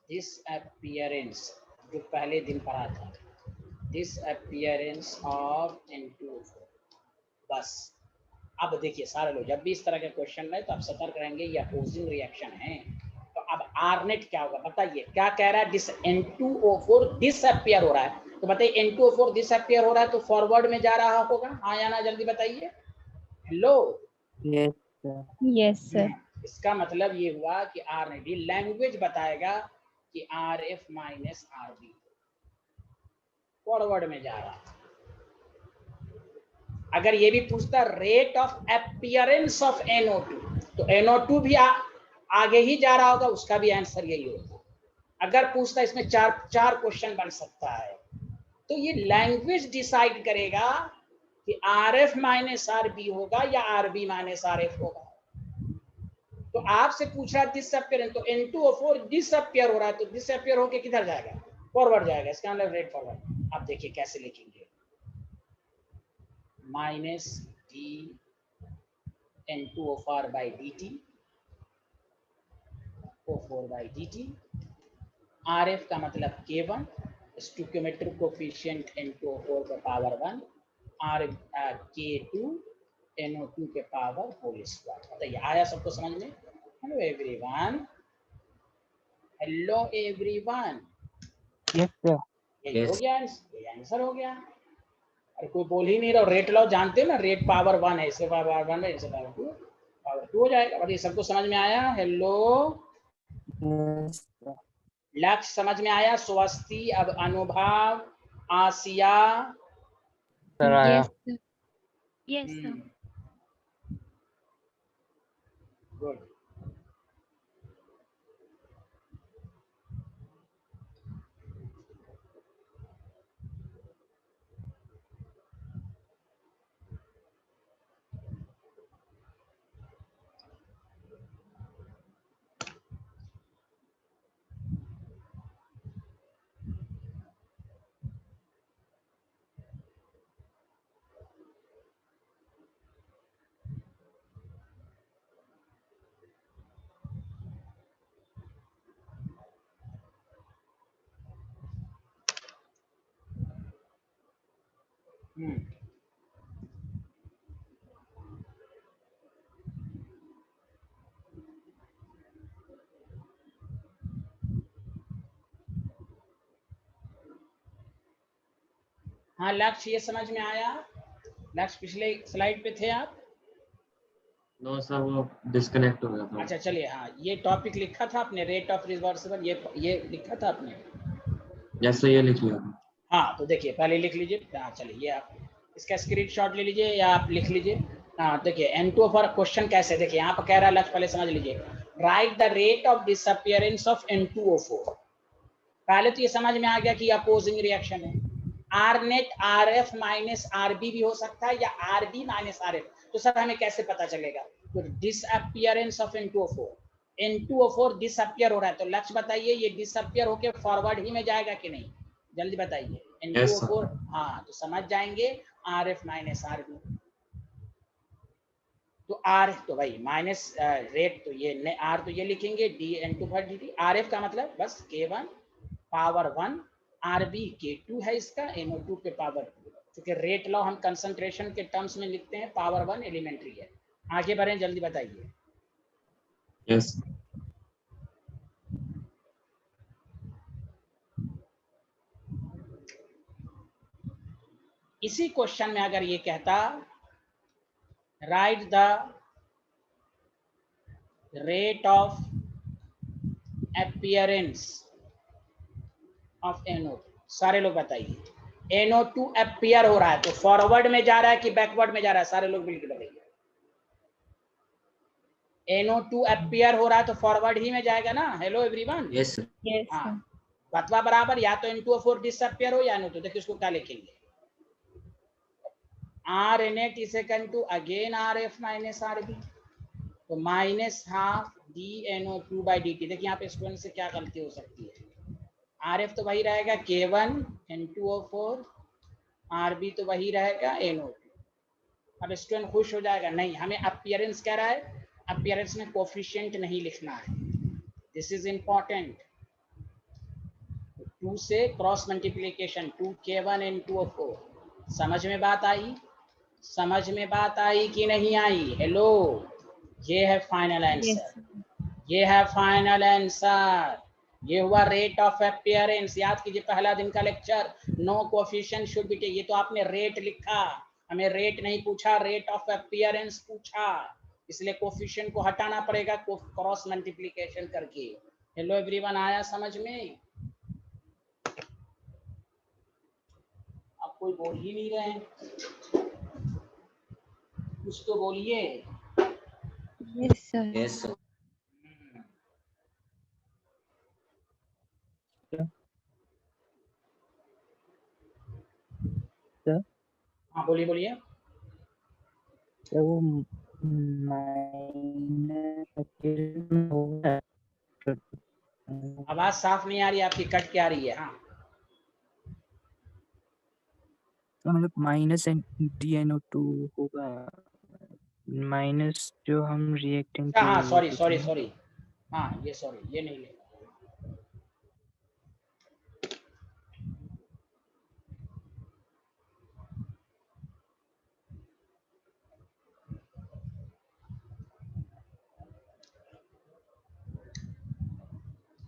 disappearance, जो पहले दिन पढ़ा था, डिसअपीयरेंस ऑफ N2O4। बस अब देखिए सारे लोग जब भी इस तरह के क्वेश्चन में तो आप सतर्क रहेंगे, ये अपोजिंग रिएक्शन है। तो अब आर नेट क्या होगा बताइए? क्या कह रहा है? N2O4 डिसअपीयर हो रहा है, तो बताइए N2O4 डिसअपीयर हो रहा है तो फॉरवर्ड में जा रहा होगा, हाँ या ना? जल्दी बताइए। Hello, Yes, sir. Yes, sir. इसका मतलब ये हुआ कि आर नेट, ये लैंग्वेज बताएगा कि R F minus R B forward में जा रहा है। अगर ये भी पूछता rate of appearance of NO2, तो NO2 भी आगे ही जा रहा होगा, उसका भी आंसर यही होगा। अगर पूछता, इसमें चार क्वेश्चन बन सकता है, तो ये लैंग्वेज डिसाइड करेगा कि RF माइनस RB होगा या RB माइनस RF होगा। तो आपसे पूछ रहा है डिसअपियर, तो N2O4 डिसअपियर हो रहा है, तो डिसअपियर होके किधर जाएगा? फॉरवर्ड जाएगा, इसका मतलब रेट फॉरवर्ड। आप देखिए कैसे लिखेंगे, minus D N2O4 by dt, O4 by dt, RF का मतलब K1, स्टोइकियोमेट्रिक कोफिशिएंट N2O4 का पावर 1, R K2 NO2 के पावर होल स्क्वायर। बताइए आया सबको समझ में? Hello everyone, hello everyone, Yes, sir. ये हो Yes. गया, ये आंसर हो गया। अरे कोई बोल ही नहीं रहा, रेट लॉ जानते हैं ना, रेट पावर 1 है, इससे पावर 1 है, इससे पावर 2 हो जाएगा। बताइए सबको समझ में आया? Hello, Yes, sir. लक्ष्य समझ में आया? स्वस्ति, अब अनुभव, आसिया, Sir, आया। Yes, sir. Yes, sir. Good. हाँ लक्ष्य, ये समझ में आया? लक्ष्य पिछले स्लाइड पे थे आप? नो सर, वो डिस्कनेक्ट हो गया था। अच्छा चलिए, हाँ ये टॉपिक लिखा था आपने, रेट ऑफ रिवर्सिबल, ये लिखा था आपने? जैसे ये लिख लिया। हाँ तो देखिए पहले लिख लीजिए। हाँ चलिए, ये आप इसका स्क्रीनशॉट ले लीजिए या आप लिख लीजिए। हाँ देखिए N2O4 क्वेश्चन कैसे, देखिए यहाँ पर कह रहा है, लक्ष्य पहले समझ लीजिए, write the rate of disappearance of N2O4। पहले तो ये समझ में आ गया कि अपोजिंग रिएक्शन है, R net R F minus R B भी हो सकता है या R B minus R F. तो सर हमें कैसे पता चलेगा? तो disappearance of N2O4, N2O4 disappear हो रहा है, तो लक्ष्य बताइए ये डिसअपियर होके फॉरवर्ड ही में जाएगा कि नहीं? जल्दी बताइए। Yes, sir. N2O4, हाँ तो समझ जाएंगे R F minus R B. तो आर तो भाई माइनस रेट, तो ये आर तो ये लिखेंगे डी N2/dt, आर एफ का मतलब बस K1 पावर 1, आरबी K2 है इसका, NO2 के पावर 2। क्योंकि रेट लॉ हम कंसंट्रेशन के टर्म्स में लिखते हैं, पावर 1 एलिमेंट्री है। आगे बढ़ें, जल्दी बताइए। Yes. इसी क्वेश्चन में अगर ये कहता right the rate of appearance of NO2, सारे लोग बताइए। NO2 अपीयर हो रहा है तो फॉरवर्ड में जा रहा है कि बैकवर्ड में जा रहा है? सारे लोग मिलकर बताइए। NO2 अपीयर हो रहा है तो फॉरवर्ड ही में जाएगा ना? Hello everyone. Yes, sir. Yes, sir. हाँ बतवा बराबर, या तो N2O4 डिसअपियर हो या NO2। देखिए उसको क्या लिखेंगे, R net is equal to again RF minus RB, तो माइनस हाफ DNO2/dt। देखिए यहाँ पे स्टूडेंट से क्या गलती हो सकती है, RF तो वही रहेगा K1 N2O4, RB तो वही रहेगा NO2। अब स्टूडेंट खुश हो जाएगा, नहीं हमें अपीयरेंस कह रहा है, अपीयरेंस में कोफिशिएंट नहीं लिखना है, दिस इज इंपॉर्टेंट। 2 से क्रॉस मल्टीप्लीकेशन 2K1 N2O4। समझ में बात आई? समझ में बात आई कि नहीं आई? हेलो, ये है फाइनल Yes, आंसर, sir. ये है फाइनल आंसर। ये हुआ रेट ऑफ अपीयरेंस। याद कीजिए पहला दिन का lecture, no coefficient should be taken. ये तो आपने रेट लिखा, हमें रेट नहीं पूछा, रेट ऑफ अपीयरेंस पूछा, इसलिए कोएफिशिएंट को हटाना पड़ेगा क्रॉस मल्टीप्लिकेशन करके। हेलो एवरीवन, आया समझ में? आप कोई बोल ही नहीं रहे हैं, कुछ तो बोलिए। Yes, sir. Yes, sir. Sir, हाँ बोलिए बोलिए। वो होगा। आवाज साफ नहीं आ रही, आपकी कट के आ रही है। हाँ, तो मतलब माइनस DnO2 होगा, माइनस जो हम रिएक्टेंट के हाँ, लिए सॉरी लेते सॉरी हैं। सॉरी, हाँ ये सॉरी, ये नहीं लेगा।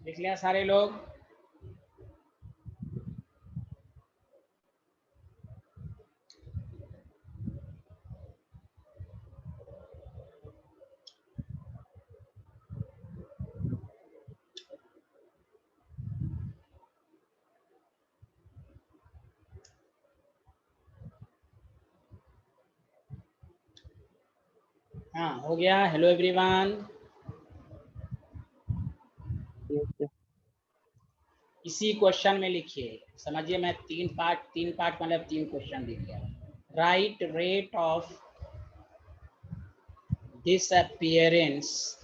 लिख लिया सारे लोग? हाँ, हो गया। Hello everyone. इसी क्वेश्चन में लिखिए, समझिए, मैं तीन पार्ट मतलब 3 क्वेश्चन दे दिया। Right rate of disappearance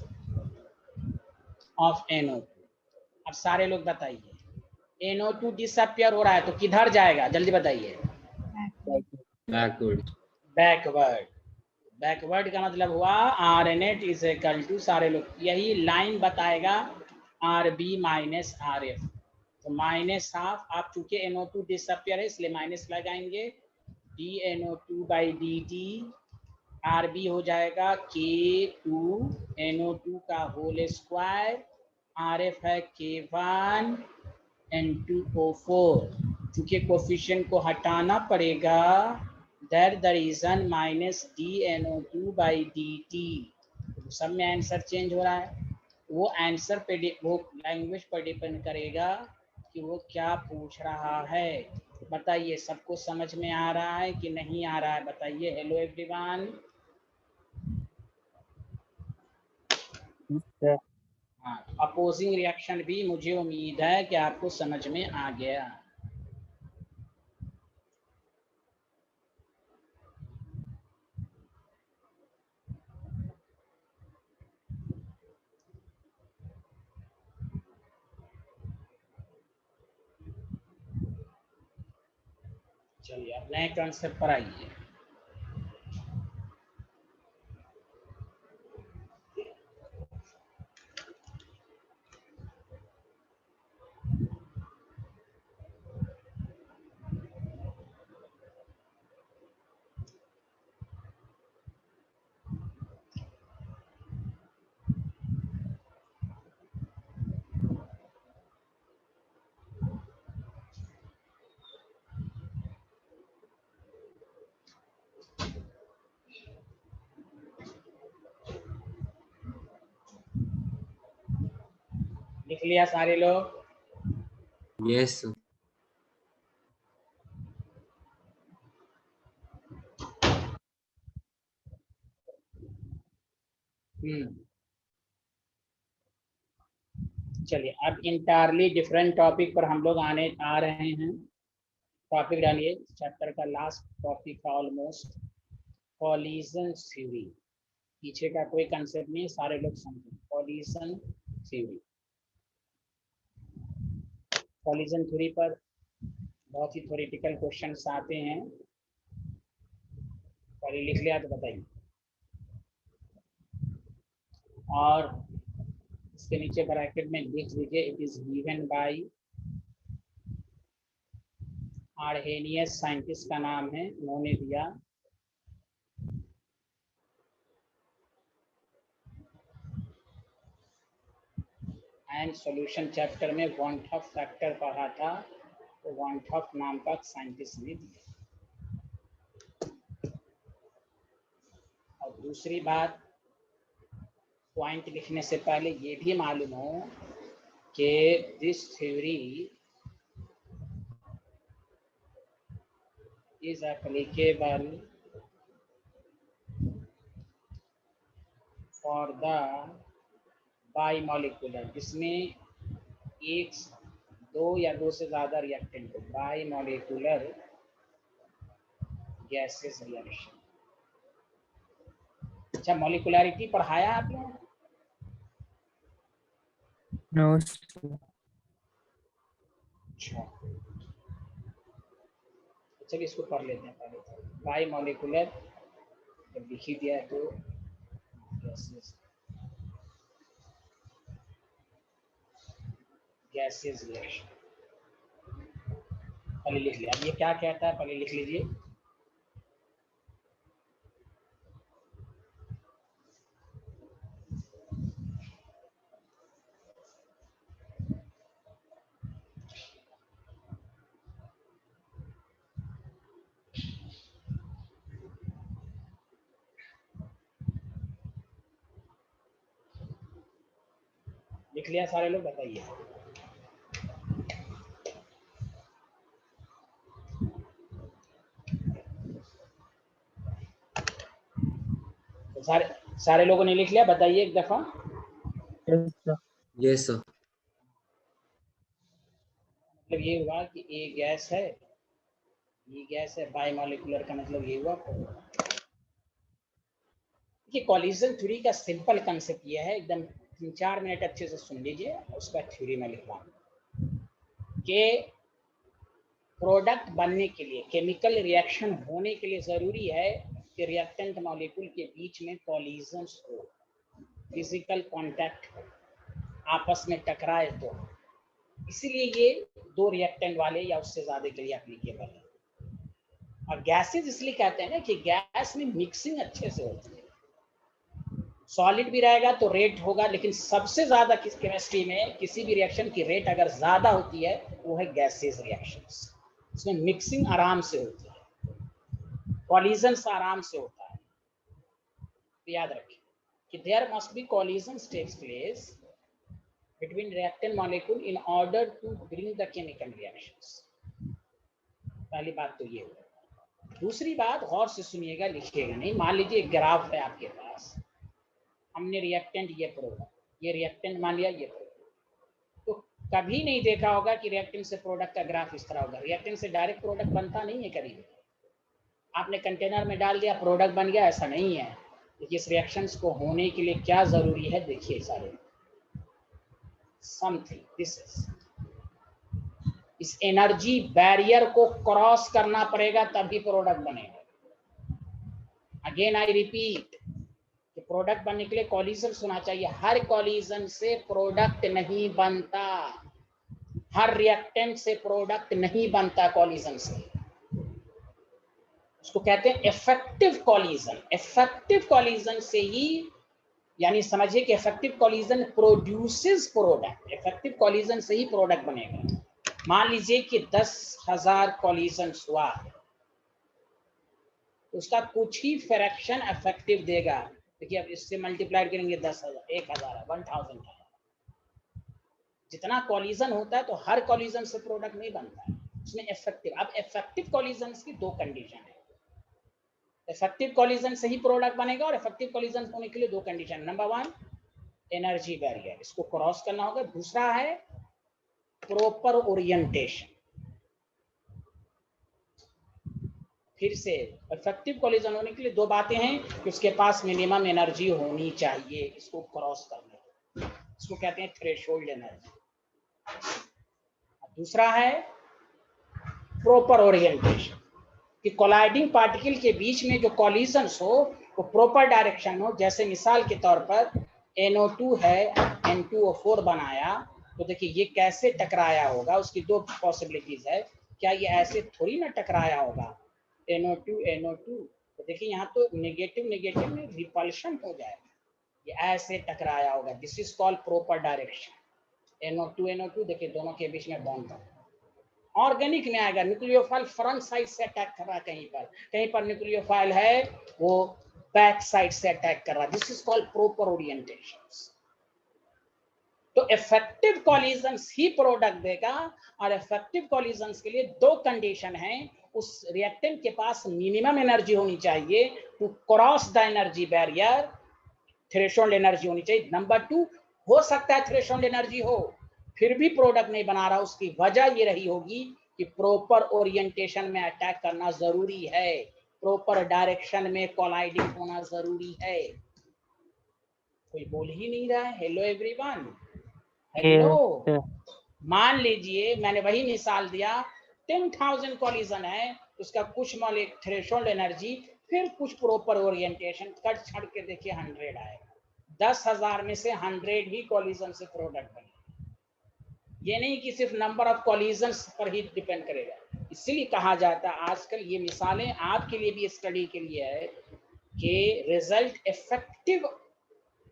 of NO2। अब सारे लोग बताइए, NO2 डिसअपियर हो रहा है तो किधर जाएगा, जल्दी बताइए। बैकवर्ड। बैकवर्ड। बैकवर्ड का मतलब हुआ RNA इज इक्वल टू, सारे लोग यही लाइन बताएगा, RB माइनस RF। तो माइनस हाफ, आप चूंकि NO2 डिसअपियर है इसलिए माइनस लगाएंगे, DNO2/dt, RB हो जाएगा K2NO2 का होल स्क्वायर, RF है K1 N2O4। चूंकि कोफिशिएंट को हटाना पड़ेगा, that the reason minus DNO2/dt। सब में आंसर चेंज हो रहा है। वो आंसर पे वो लैंग्वेज पर डिपेंड करेगा कि वो क्या पूछ रहा है। बताइए, सबको समझ में आ रहा है कि नहीं आ रहा है, बताइए। Hello everyone. हाँ, अपोजिंग रिएक्शन भी मुझे उम्मीद है कि आपको समझ में आ गया। चलिए अब नए कॉन्सेप्ट पर आइए। लिख लिया सारे लोग? यस। चलिए अब इंटायरली डिफरेंट टॉपिक पर हम लोग आ रहे हैं। टॉपिक डालिए, चैप्टर का लास्ट टॉपिक है ऑलमोस्ट, कॉलिजन थ्योरी। पीछे का कोई कंसेप्ट नहीं, सारे लोग समझे। कॉलिजन थ्योरी, कॉलिजन थ्योरी पर बहुत ही थ्योरेटिकल क्वेश्चंस आते हैं। पहले लिख लिया तो बताइए। और इसके नीचे ब्रैकेट में लिख लीजिए, it is given by Arrhenius, scientist का नाम है, उन्होंने दिया। एंड सॉल्यूशन चैप्टर में वॉन्टॉफ फैक्टर पढ़ा था, तो वॉन्टॉफ नाम का साइंटिस्ट ने दिया। और दूसरी बात, पॉइंट लिखने से पहले ये भी मालूम हो कि this theory is applicable for the bimolecular, जिसमें एक, दो या दो से ज्यादा रिएक्टेंट हो, बाईमॉलिक्यूलर गैसेस रिएक्शन। अच्छा, मॉलिकुलरिटी पढ़ाया आप लोगों ने? No sir. अच्छा, चलिए इसको पढ़ लेते हैं पहले। बाई मॉलिकुलर जब लिख ही दिया है तो गैसेस रिएक्शन पहले लिख लिया। ये क्या कहता है पहले लिख लीजिए। लिख लिया सारे लोग, बताइए। तो सारे लोगों ने लिख लिया, बताइए एक दफा। Yes sir. Yes sir. मतलब ये हुआ कि ए गैस है, ये गैस है, बाई मॉलिकुलर का मतलब ये हुआ। कि कॉलिजन थ्योरी का सिंपल कंसेप्ट ये है, एकदम 3-4 मिनट अच्छे से सुन लीजिए, उसका थ्योरी में लिख रहा हूं कि प्रोडक्ट बनने के लिए, केमिकल रिएक्शन होने के लिए जरूरी है कि रिएक्टेंट मॉलिक्यूल के बीच में कॉलिजन्स हो, फिजिकल कांटेक्ट हो, आपस में टकराए तो। इसीलिए ये 2 रिएक्टेंट वाले या उससे ज्यादा के लिए एप्लीकेबल है। और गैसेज इसलिए कहते हैं ना कि गैस में मिक्सिंग अच्छे से होती है। सॉलिड भी रहेगा तो रेट होगा, लेकिन सबसे ज्यादा किस केमिस्ट्री में किसी भी रिएक्शन की रेट अगर ज्यादा होती है वो है गैसेज रिएक्शंस। इसमें मिक्सिंग आराम से होती है, कॉलिजन्स आराम से होता है। तो याद रखिए कि there must be collisions takes place between reactant molecule in order to bring the chemical reactions। पहली बात तो ये है। दूसरी बात गौर से सुनिएगा, लिखिएगा नहीं। मान लीजिए ग्राफ है आपके पास, हमने रिएक्टेंट ये प्रोडक्ट, ये रिएक्टेंट मान लिया, ये प्रोडक्ट। तो कभी नहीं देखा होगा कि रिएक्टेंट से प्रोडक्ट का ग्राफ इस तरह होगा। रिएक्टेंट से डायरेक्ट प्रोडक्ट बनता नहीं है कभी। आपने कंटेनर में डाल दिया, प्रोडक्ट बन गया, ऐसा नहीं है। देखिए इस रिएक्शंस को होने के लिए क्या जरूरी है, देखिए सारे समथिंग दिस इज, इस एनर्जी बैरियर को क्रॉस करना पड़ेगा तभी प्रोडक्ट बनेगा। अगेन आई रिपीट कि प्रोडक्ट बनने के लिए कॉलिजन होना चाहिए। हर कॉलिजन से प्रोडक्ट नहीं बनता, हर रिएक्टेंट से प्रोडक्ट नहीं बनता कॉलिजन से। उसको कहते हैं इफेक्टिव कॉलिजन। इफेक्टिव कॉलिजन से ही, यानी समझिए कि effective collision produces product. Effective collision से ही प्रोडक्ट बनेगा। मान लीजिए कि 10,000 कॉलिजन हुआ, तो उसका कुछ ही फ्रैक्शन इफेक्टिव देगा। देखिए अब इससे मल्टीप्लाई करेंगे 10,000, 1,000 है, 1,000 है। जितना कॉलिजन होता है तो हर कॉलिजन से प्रोडक्ट नहीं बनता है, उसमें इफेक्टिव। अब इफेक्टिव कॉलिजन की 2 कंडीशन है। इफेक्टिव कॉलिजन से ही प्रोडक्ट बनेगा, और इफेक्टिव कॉलिजन होने के लिए 2 कंडीशन। नंबर 1 एनर्जी बैरियर, इसको क्रॉस करना होगा। दूसरा है प्रॉपर ओरिएंटेशन। फिर से इफेक्टिव कॉलिजन होने के लिए 2 बातें हैं कि उसके पास मिनिमम एनर्जी होनी चाहिए इसको क्रॉस करने, इसको कहते हैं थ्रेशोल्ड एनर्जी। दूसरा है प्रॉपर ओरिएंटेशन, कि कोलाइडिंग पार्टिकल के बीच में जो कॉलिजन्स हो वो प्रॉपर डायरेक्शन हो। जैसे मिसाल के तौर पर NO2 है, N2O4 बनाया, तो देखिए ये कैसे टकराया होगा, उसकी 2 पॉसिबिलिटीज है। क्या ये ऐसे थोड़ी ना टकराया होगा, NO2 NO2, तो देखिए यहाँ तो नेगेटिव नेगेटिव में रिपल्शन हो जाएगा, ये ऐसे टकराया होगा। This is called proper direction. NO2 NO2 देखिए दोनों के बीच में बॉन्ड था। ऑर्गेनिक में आएगा, न्यूक्लियोफाइल फ्रंट साइड से अटैक कर रहा है, कहीं पर न्यूक्लियोफाइल है वो बैक साइड से अटैक कर रहा है। This is called proper orientation. तो इफेक्टिव कॉलिजन्स ही प्रोडक्ट देगा, और इफेक्टिव कॉलिजन्स के लिए 2 कंडीशन हैं। उस रिएक्टेंट के पास मिनिमम एनर्जी होनी चाहिए to cross the energy barrier, threshold energy होनी चाहिए। नंबर 2, हो सकता है थ्रेशोल्ड एनर्जी हो फिर भी प्रोडक्ट नहीं बना रहा, उसकी वजह ये रही होगी कि प्रॉपर ओरिएंटेशन में अटैक करना जरूरी है, प्रॉपर डायरेक्शन में कोलाइडिंग होना जरूरी है। कोई बोल ही नहीं रहा है। Hello everyone, Yes, hello. sir. मान लीजिए मैंने वही मिसाल दिया, 10,000 कॉलिजन है, उसका कुछ मॉलिक थ्रेशोल्ड एनर्जी, फिर कुछ प्रॉपर ओरिएंटेशन, कट छड़ के देखिए 100 आएगा। 10,000 में से 100 ही कॉलिजन से प्रोडक्ट बने। ये नहीं कि सिर्फ नंबर ऑफ कॉलिजन्स पर ही डिपेंड करेगा। इसीलिए कहा जाता है आजकल ये मिसालें आपके लिए भी स्टडी के लिए है कि रिजल्ट इफेक्टिव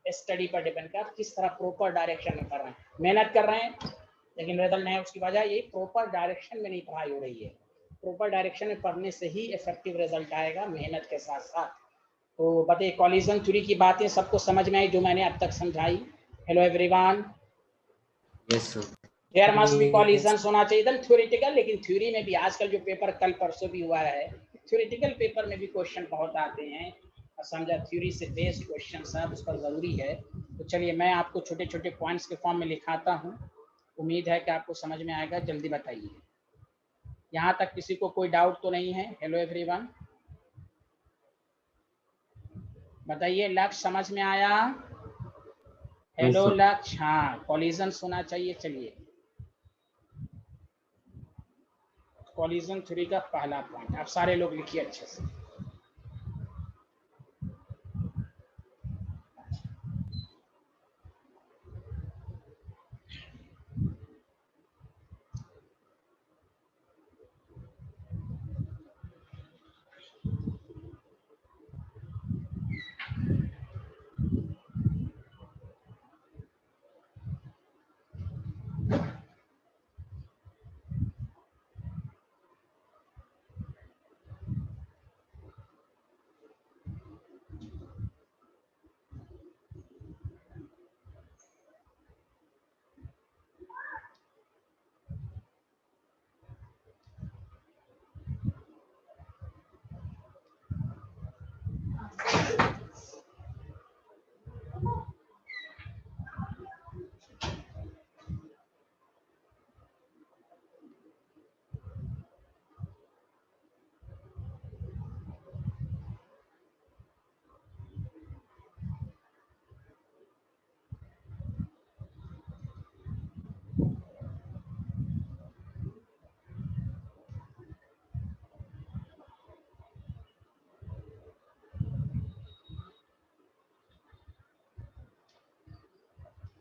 स्टडी पर डिपेंड कर, किस तरह प्रॉपर डायरेक्शन में कर रहे हैं, मेहनत कर रहे हैं लेकिन रिजल्ट नहीं है। उसकी वजह यही प्रॉपर डायरेक्शन में नहीं पढ़ाई हो रही है। प्रॉपर डायरेक्शन में पढ़ने से ही इफेक्टिव रिजल्ट आएगा, मेहनत के साथ साथ। तो बताइए, कॉलिजन थ्योरी की बातें सबको समझ में आई जो मैंने अब तक समझाई? Hello everyone, yes sir. There must be collisions होना चाहिए। एकदम थ्योरेटिकल, लेकिन थ्योरी में भी आजकल जो पेपर कल परसों भी हुआ है, थ्योरेटिकल पेपर में भी क्वेश्चन बहुत आते हैं और समझा थ्योरी से बेस्ड क्वेश्चन सब उस पर ज़रूरी है। तो चलिए मैं आपको छोटे छोटे पॉइंट्स के फॉर्म में लिखाता हूँ, उम्मीद है कि आपको समझ में आएगा। जल्दी बताइए, यहाँ तक किसी को कोई डाउट तो नहीं है? हेलो एवरीवन, बताइए, लक्ष्य समझ में आया? Hello sir. लक्ष्य, हाँ कॉलिजन होना चाहिए। चलिए, कॉलिजन थ्योरी का पहला पॉइंट आप सारे लोग लिखिए अच्छे से।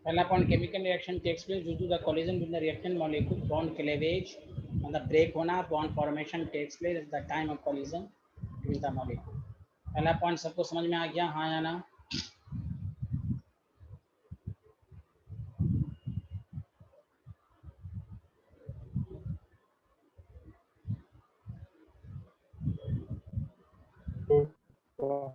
पहला point, chemical reaction takes place due to the collision with the reactant molecule, bond cleavage, मतलब ब्रेक होना, bond formation takes place at the time of collision with the molecule. पहला पॉइंट सबको समझ में आ गया, हाँ या ना? Yes, sir.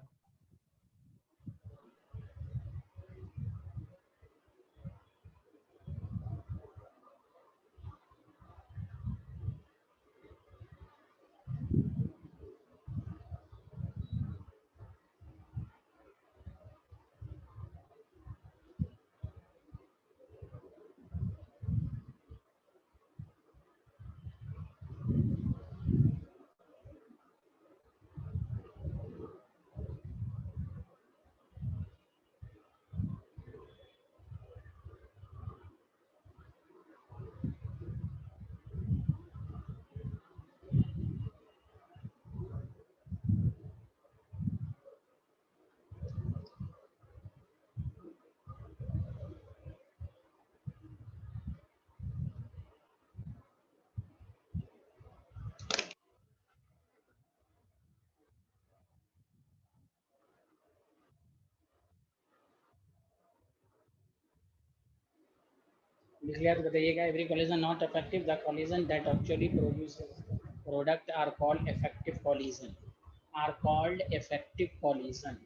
लिख लिया तो बताइएगा। Every collision not effective, the collision that actually produces product are called effective collision, are called effective collision.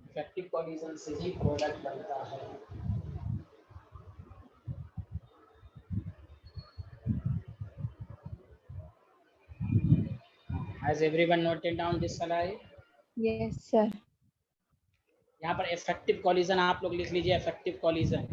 Effective collision से ही प्रोडक्ट बनता है। Has everyone noted down this slide? Yes, sir. यहाँ पर इफेक्टिव कोलिजन आप लोग लिख लीजिए, इफेक्टिव कोलिजन।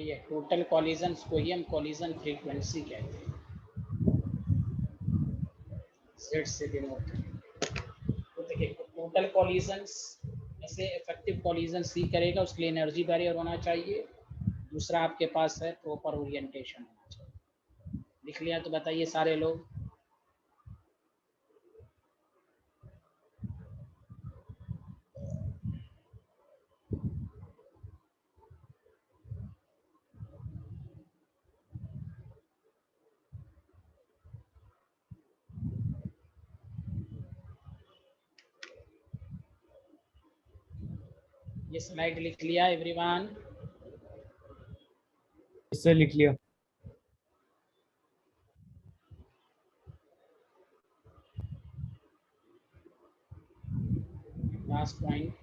ये टोटल कॉलिजन्स को ही हम कॉलिजन फ्रीक्वेंसी कहते हैं, Z से डिनोट करेंगे। तो देखिए टोटल कॉलिजन्स ऐसे इफेक्टिव कॉलिजन्स ही करेगा, उसके लिए एनर्जी बैरियर होना चाहिए। दूसरा आपके पास है प्रॉपर ओरिएंटेशन होना चाहिए। लिख लिया तो बताइए सारे लोग। ये स्लाइड लिख लिया एवरीवन? इससे लिख लिया। लास्ट पॉइंट,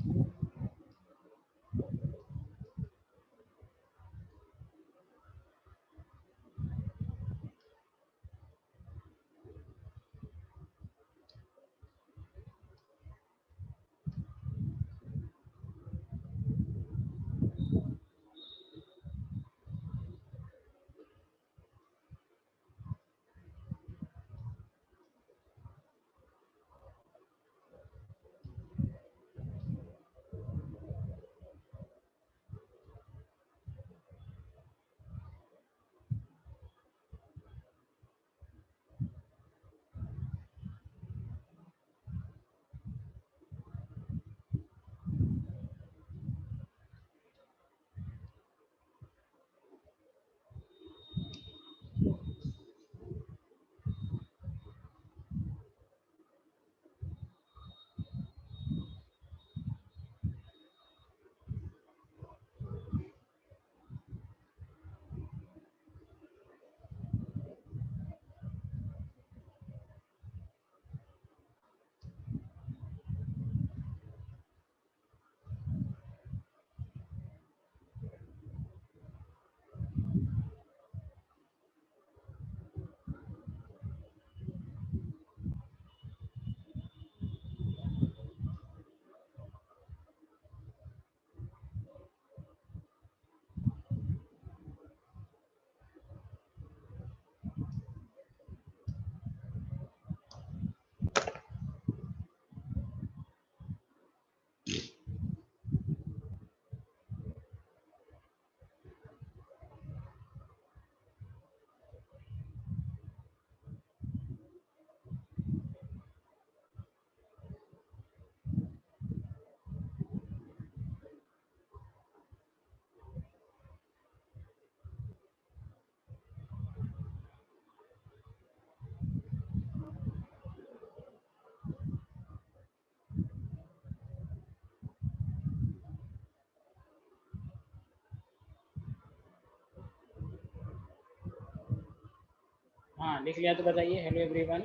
हाँ लिख लिया तो बताइए। Hello everyone.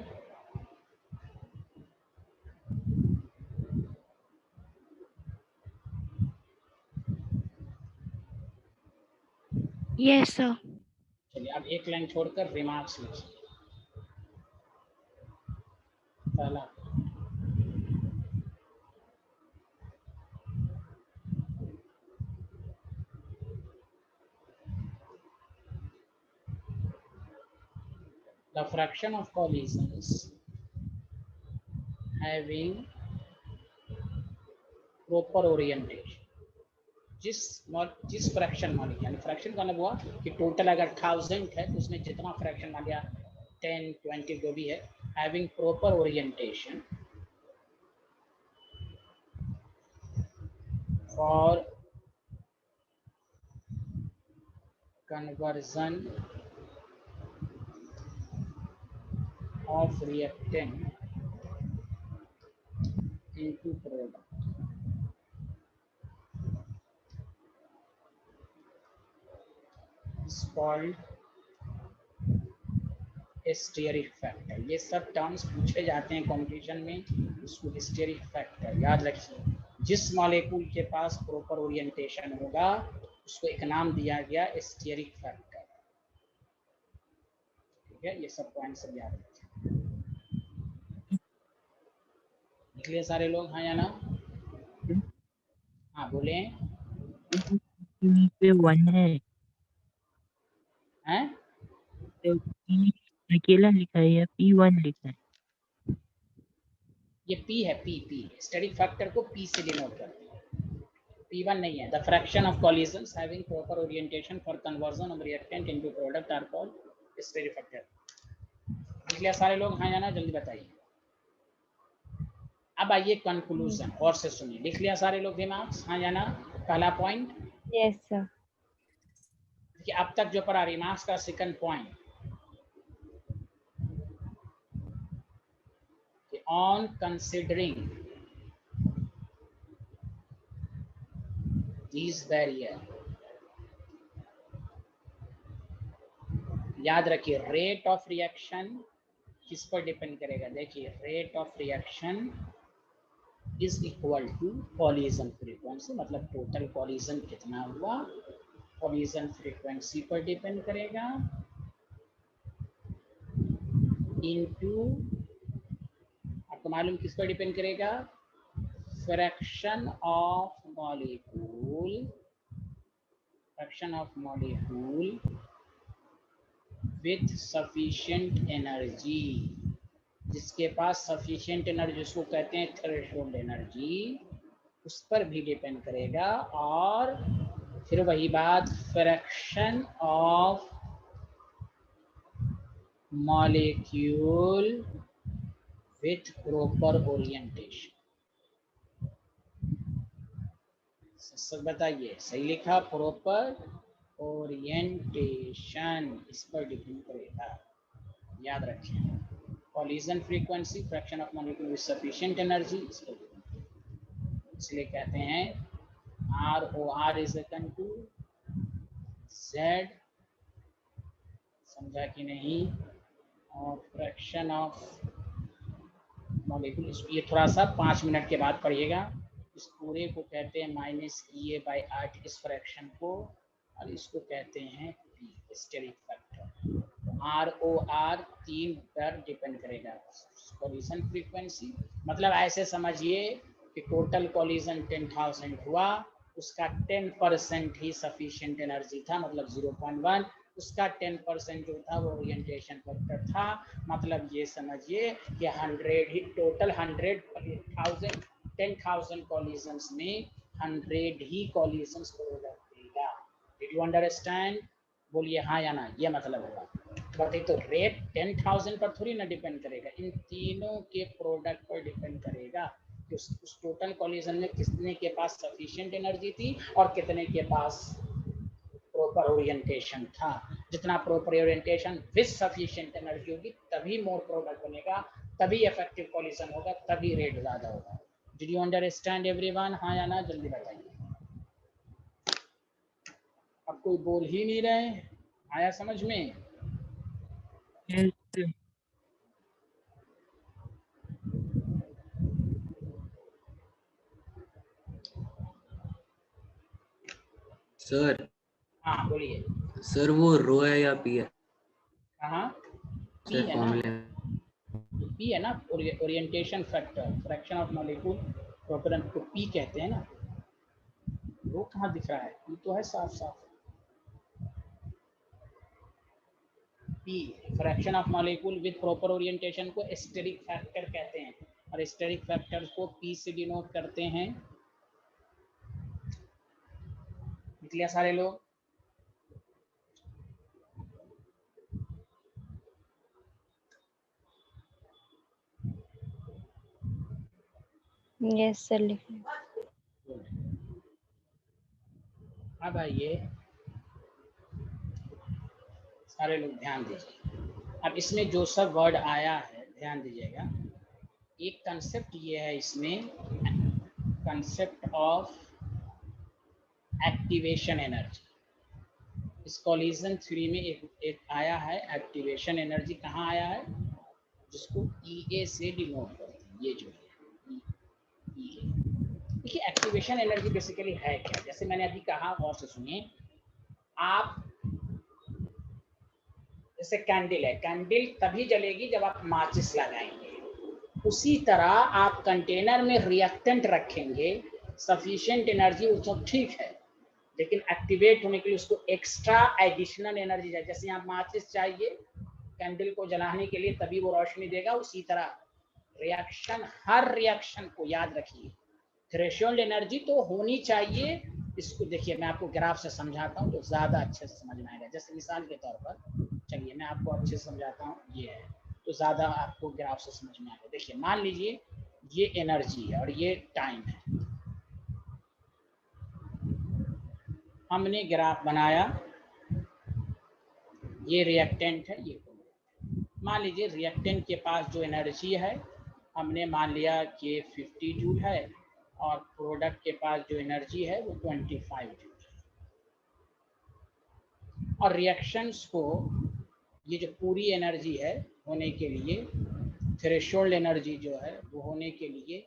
Yes, sir. चलिए अब एक लाइन छोड़कर रिमार्क्स लिखिए। पहला, the fraction of collisions having proper orientation, जिस फ्रैक्शन मान लिया, यानी फ्रैक्शन का मतलब हुआ कि टोटल अगर 1000 है तो उसमें जितना फ्रैक्शन मान लिया 10, 20 जो भी है, having proper orientation for conversion of reactant into product is called stearic factor. ये सब टर्म्स पूछे जाते हैं कॉम्पिटिशन में, उसको स्टीयरिक फैक्टर याद रखिए। जिस मॉलिक्यूल के पास प्रॉपर ओरिएंटेशन होगा उसको एक नाम दिया गया स्टीयरिक फैक्टर। ठीक है, ये सब पॉइंट सब याद रखिए। लिख लिए सारे लोग? हाँ या ना? हाँ बोले। पे 1 है। हैं? तो P अकेला लिखा है या P1 लिखा है? ये P है, P स्टेरिक फैक्टर को P से डिनोट करते हैं, P1 नहीं है। The fraction of collisions having proper orientation for conversion of reactant into product are called steric factor. इसलिए सारे लोग हाँ या ना जल्दी बताइए। अब आइए कंक्लूजन, और से सुनिए। लिख लिया सारे लोग दिमाग, हाँ या ना? पहला पॉइंट Yes, sir. कि अब तक जो पढ़ा रिमार्क्स का second point, on considering these barrier, याद रखिए रेट ऑफ रिएक्शन किस पर डिपेंड करेगा? देखिए rate of reaction is equal to collision frequency, मतलब टोटल कॉलिजन कितना हुआ, कॉलिजन फ्रीक्वेंसी पर डिपेंड करेगा, इनटू आपको मालूम किस पर डिपेंड करेगा? Fraction of molecule, fraction of molecule with sufficient energy, जिसके पास सफिशिएंट एनर्जी, उसको कहते हैं थ्रेशोल्ड एनर्जी, उस पर भी डिपेंड करेगा। और फिर वही बात, fraction of molecule with proper orientation. सब बताइए, सही लिखा? प्रॉपर ओरिएंटेशन इस पर डिपेंड करेगा, याद रखिए। Collision frequency, fraction of molecule with sufficient energy, इस पर डिपेंड। इसलिए कहते हैं ROR is equal to Z, समझा कि नहीं? और फ्रैक्शन ऑफ मॉलिक्यूल, ये थोड़ा सा 5 मिनट के बाद पढ़िएगा। इस पूरे को कहते हैं -EA/8, इस फ्रैक्शन को, और इसको कहते हैं P, स्टेरिक फैक्टर। ROR 3 पर डिपेंड करेगा, कॉलिजन फ्रीक्वेंसी, मतलब ऐसे समझिए कि टोटल कॉलिजन 10,000 हुआ, उसका 10% ही सफिशिएंट एनर्जी था, मतलब 0.1, उसका 10% जो था वो ओरिएंटेशन फैक्टर था। मतलब ये समझिए कि 100 ही टोटल 10,000 कॉलिजन्स में 100 ही कॉलिजन्स प्रोडक्ट देगा। Did you understand? बोलिए हाँ या ना, ये मतलब होगा। बताइए, तो रेट 10,000 पर थोड़ी ना डिपेंड करेगा, इन तीनों के प्रोडक्ट पर डिपेंड करेगा कि उस टोटल कॉलिजन में कितने के पास सफिशिएंट एनर्जी थी और कितने के पास प्रॉपर ओरिएंटेशन था। जितना proper orientation with sufficient energy होगी तभी मोर प्रोडक्ट बनेगा, तभी इफेक्टिव कॉलिजन होगा, तभी रेट ज्यादा होगा। Did you understand everyone? हाँ या ना जल्दी बताइए। अब कोई बोल ही नहीं रहे, आया समझ में? Yes, sir. सर हाँ बोलिए। सर वो रो है या पी है? कहाँ? पी सर है ना, फॉर्मूला पी है ना, orientation factor, fraction of molecule proper को पी कहते हैं ना। वो कहाँ दिख रहा है? पी तो है साफ साफ, P fraction of molecule with proper orientation को स्टेरिक फैक्टर कहते हैं, और स्टेरिक फैक्टर को पी से डिनोट करते हैं। निकलिया सारे लोग? Yes, sir. अब आइए सारे लोग ध्यान दीजिए। अब इसमें जो सब वर्ड आया है ध्यान दीजिएगा। एक कंसेप्ट ये है इसमें, कंसेप्ट ऑफ एक्टिवेशन एनर्जी। इस कॉलिजन थ्योरी में एक आया है एक्टिवेशन एनर्जी। कहाँ आया है? जिसको EA से डिनोट करते हैं, ये जो है EA। देखिए एक्टिवेशन एनर्जी बेसिकली है क्या? जैसे मैंने अभी कहा, और से सुनिए। आप जैसे कैंडल है, कैंडल तभी जलेगी जब आप माचिस लगाएंगे। उसी तरह आप कंटेनर में रिएक्टेंट रखेंगे, सफिशिएंट एनर्जी, वो सब ठीक है, लेकिन एक्टिवेट होने के लिए उसको एक्स्ट्रा एडिशनल एनर्जी चाहिए। जैसे यहाँ माचिस चाहिए कैंडल को जलाने के लिए, तभी वो रोशनी देगा। उसी तरह रिएक्शन, हर रिएक्शन को याद रखिए थ्रेशोल्ड एनर्जी तो होनी चाहिए। इसको देखिए, मैं आपको ग्राफ से समझाता हूँ तो ज्यादा अच्छे से समझ में आएगा। जैसे मिसाल के तौर पर, चलिए मैं आपको अच्छे से समझाता हूँ, ये है तो ज्यादा आपको ग्राफ से समझ में आएगा। देखिए मान लीजिए ये एनर्जी है और ये टाइम है। हमने ग्राफ बनाया, ये रिएक्टेंट है, ये मान लीजिए रिएक्टेंट के पास जो एनर्जी है हमने मान लिया कि 50 जूल है और प्रोडक्ट के पास जो एनर्जी है वो 25 जूल है। और रिएक्शंस को, ये जो पूरी एनर्जी है होने के लिए, थ्रेशोल्ड एनर्जी जो है वो होने के लिए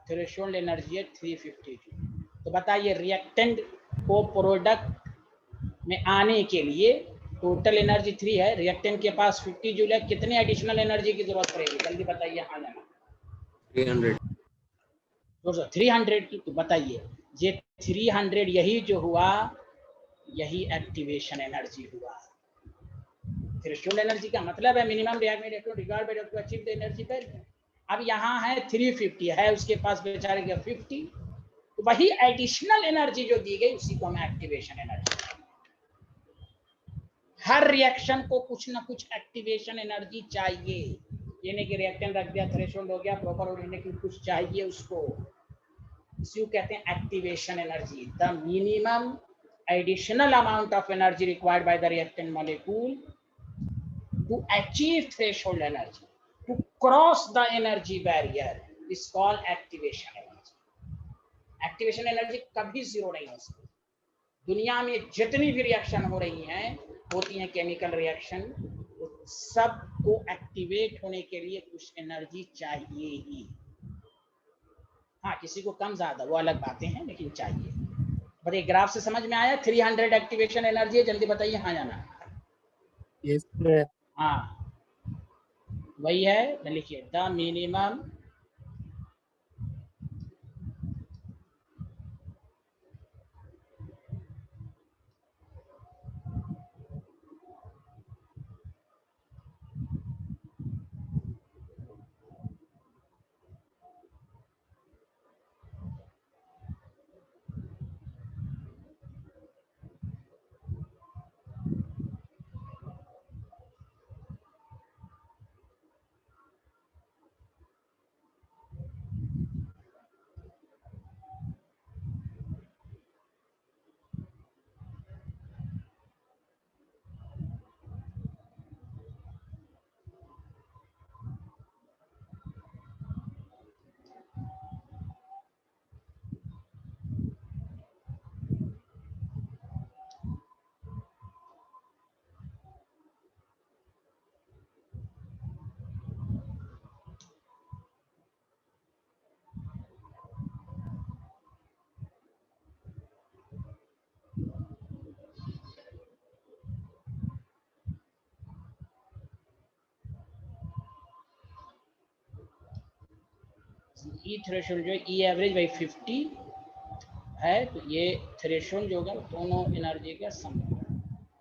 थ्रेशोल्ड एनर्जी है 350 जूल। तो बताइए रिएक्टेंट को प्रोडक्ट में आने के लिए टोटल एनर्जी 3 है, रिएक्टेंट के पास 50 जूल है, कितने एडिशनल एनर्जी की जरूरत पड़ेगी? जल्दी बताइए। हाँ जाना 300। 300 की। तो बताइए ये 300 यही जो हुआ, यही एक्टिवेशन एनर्जी हुआ। थ्रेशोल्ड एनर्जी का मतलब है minimum required regard to achieve the energy value. अब यहाँ है 350 है, उसके पास बेचारे का 50, तो वही एडिशनल एनर्जी जो दी गई उसी को हम एक्टिवेशन एनर्जी। हर रिएक्शन को कुछ ना कुछ एक्टिवेशन एनर्जी चाहिए। ये नहीं कि रिएक्टेंट रख दिया, थ्रेशोल्ड हो गया, प्रॉपर होने की कुछ चाहिए उसको, इसी को कहते हैं activation energy. The minimum additional amount of energy required by the reactant molecule to achieve threshold energy, to cross the energy barrier is called activation energy. Activation energy कभी जीरो नहीं हो सकती। दुनिया में जितनी भी रिएक्शन हो रही हैं, होती हैं केमिकल रिएक्शन, सबको एक्टिवेट होने के लिए कुछ एनर्जी चाहिए ही। हाँ, किसी को कम ज्यादा वो अलग बातें हैं, लेकिन चाहिए। बताइए ग्राफ से समझ में आया? 300 एक्टिवेशन एनर्जी है, जल्दी बताइए। हाँ जाना। Yes sir. हाँ वही है, लिखिए द मिनिमम ई थ्रेशोल्ड जो ई एवरेज बाई 50 है, तो ये थ्रेशोल्ड जो होगा दोनों एनर्जी का सम,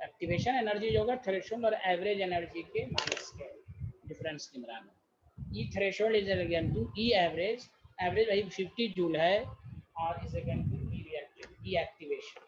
एक्टिवेशन एनर्जी जो होगा थ्रेशोल्ड और एवरेज एनर्जी के माइनस के डिफरेंस के बराबर। E threshold is equal to E average, average भाई 50 जूल है, और is equal to E reactive, E activation.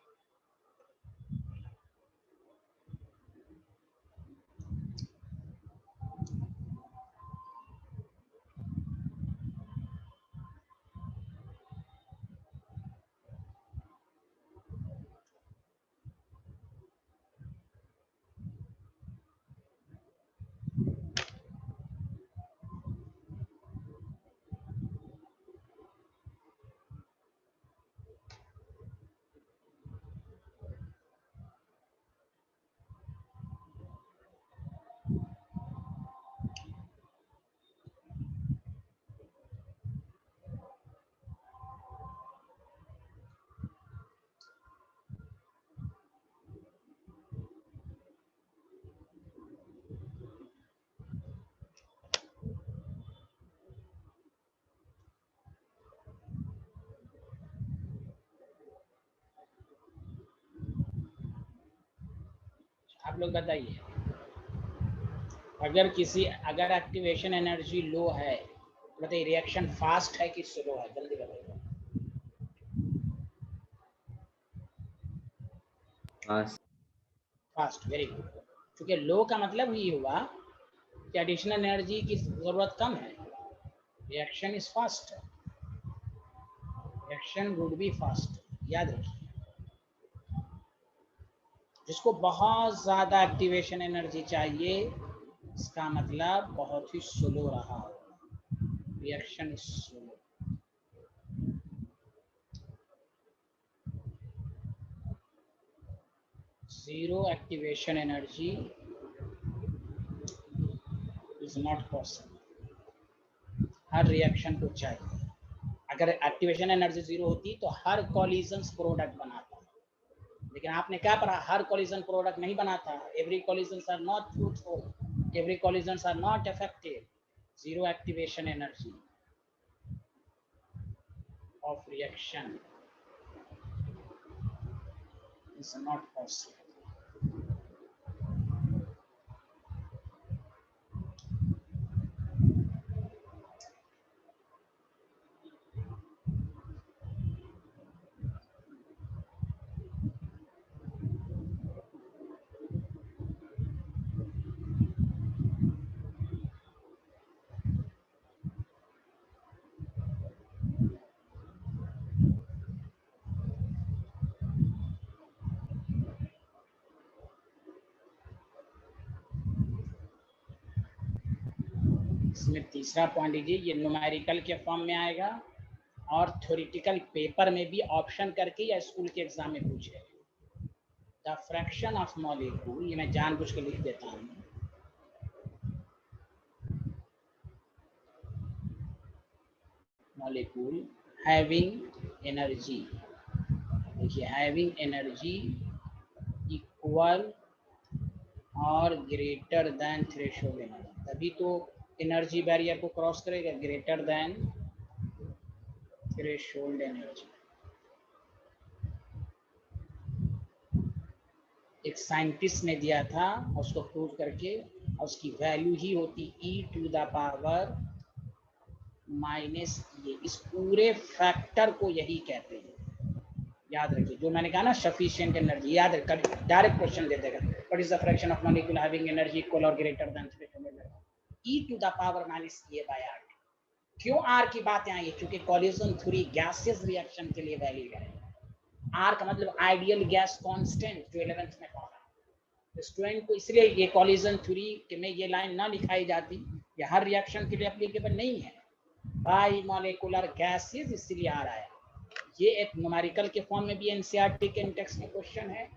आप लोग बताइए, अगर एक्टिवेशन एनर्जी लो है तो बताइए रिएक्शन फास्ट है कि स्लो है, जल्दी बताइए। Fast, very good. क्योंकि लो का मतलब ये हुआ कि एडिशनल एनर्जी की जरूरत कम है, reaction is fast, reaction would be fast, याद रखिए। जिसको बहुत ज्यादा एक्टिवेशन एनर्जी चाहिए इसका मतलब बहुत ही स्लो रहा, reaction is slow. Zero activation energy is not possible। Her reaction को चाहिए। अगर एक्टिवेशन एनर्जी जीरो होती तो हर कॉलिजन प्रोडक्ट बनाता, लेकिन आपने क्या पढ़ा, हर कॉलिजन प्रोडक्ट नहीं बनाता। Every collision are not fruitful, every collision are not effective. Zero activation energy of reaction is not possible। इसमें तीसरा पॉइंट लीजिए, ये न्यूमेरिकल के फॉर्म में आएगा और थ्योरेटिकल पेपर में भी ऑप्शन करके या स्कूल के एग्जाम में पूछे। द फ्रैक्शन ऑफ मॉलिक्यूल, ये मैं जानबूझ के लिख देता हूँ, मॉलिक्यूल हैविंग एनर्जी, देखिए हैविंग एनर्जी इक्वल और ग्रेटर देन थ्रेशोल्ड एनर्जी, तभी तो एनर्जी बैरियर को क्रॉस करेगा, ग्रेटर देन थ्रेशोल्ड एनर्जी। एक साइंटिस्ट ने दिया था, उसको प्रूव करके, और उसकी वैल्यू ही होती e⁻⁻⁻, इस पूरे फैक्टर को यही कहते हैं, याद रखिए। जो मैंने कहा ना सफिशिएंट एनर्जी, याद रखिए, डायरेक्ट क्वेश्चन दे देगा, what is the fraction of molecule having energy equal और ग्रेटर देन e⁻⁻⁻r। क्यों आर की बात आई है? क्योंकि कॉलिजन थ्योरी गैसियस रिएक्शन के लिए वैलिड है। आर का मतलब आइडियल गैस कांस्टेंट, जो 11th में पढ़ा। स्टूडेंट को इसलिए ये कॉलिजन थ्योरी में ये लाइन ना लिखाई जाती, ये हर रिएक्शन के लिए एप्लीकेबल नहीं है, बाई मॉलिक्यूलर गैसेस, इसलिए आ रहा है। ये एक न्यूमेरिकल के फॉर्म में भी एनसीईआरटी के टेक्स्ट में क्वेश्चन है,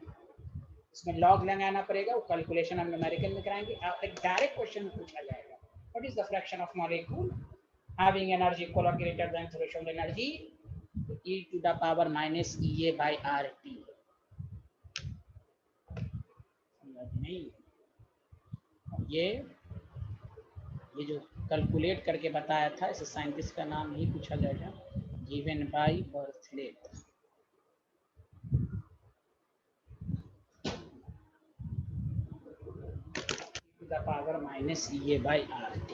इसमें लॉग लगाना पड़ेगा, वो कैलकुलेशन हम न्यूमेरिकल में कराएंगे। आप एक डायरेक्ट क्वेश्चन पूछा जाएगा, what is the fraction of molecule having energy equal और greater than threshold energy, e⁻⁻⁻ नहीं। ये जो कैलकुलेट करके बताया था, इसे साइंटिस्ट का नाम नहीं पूछा जाएगा, गिवन बाय बर्थलेट। e⁻⁻⁻RT।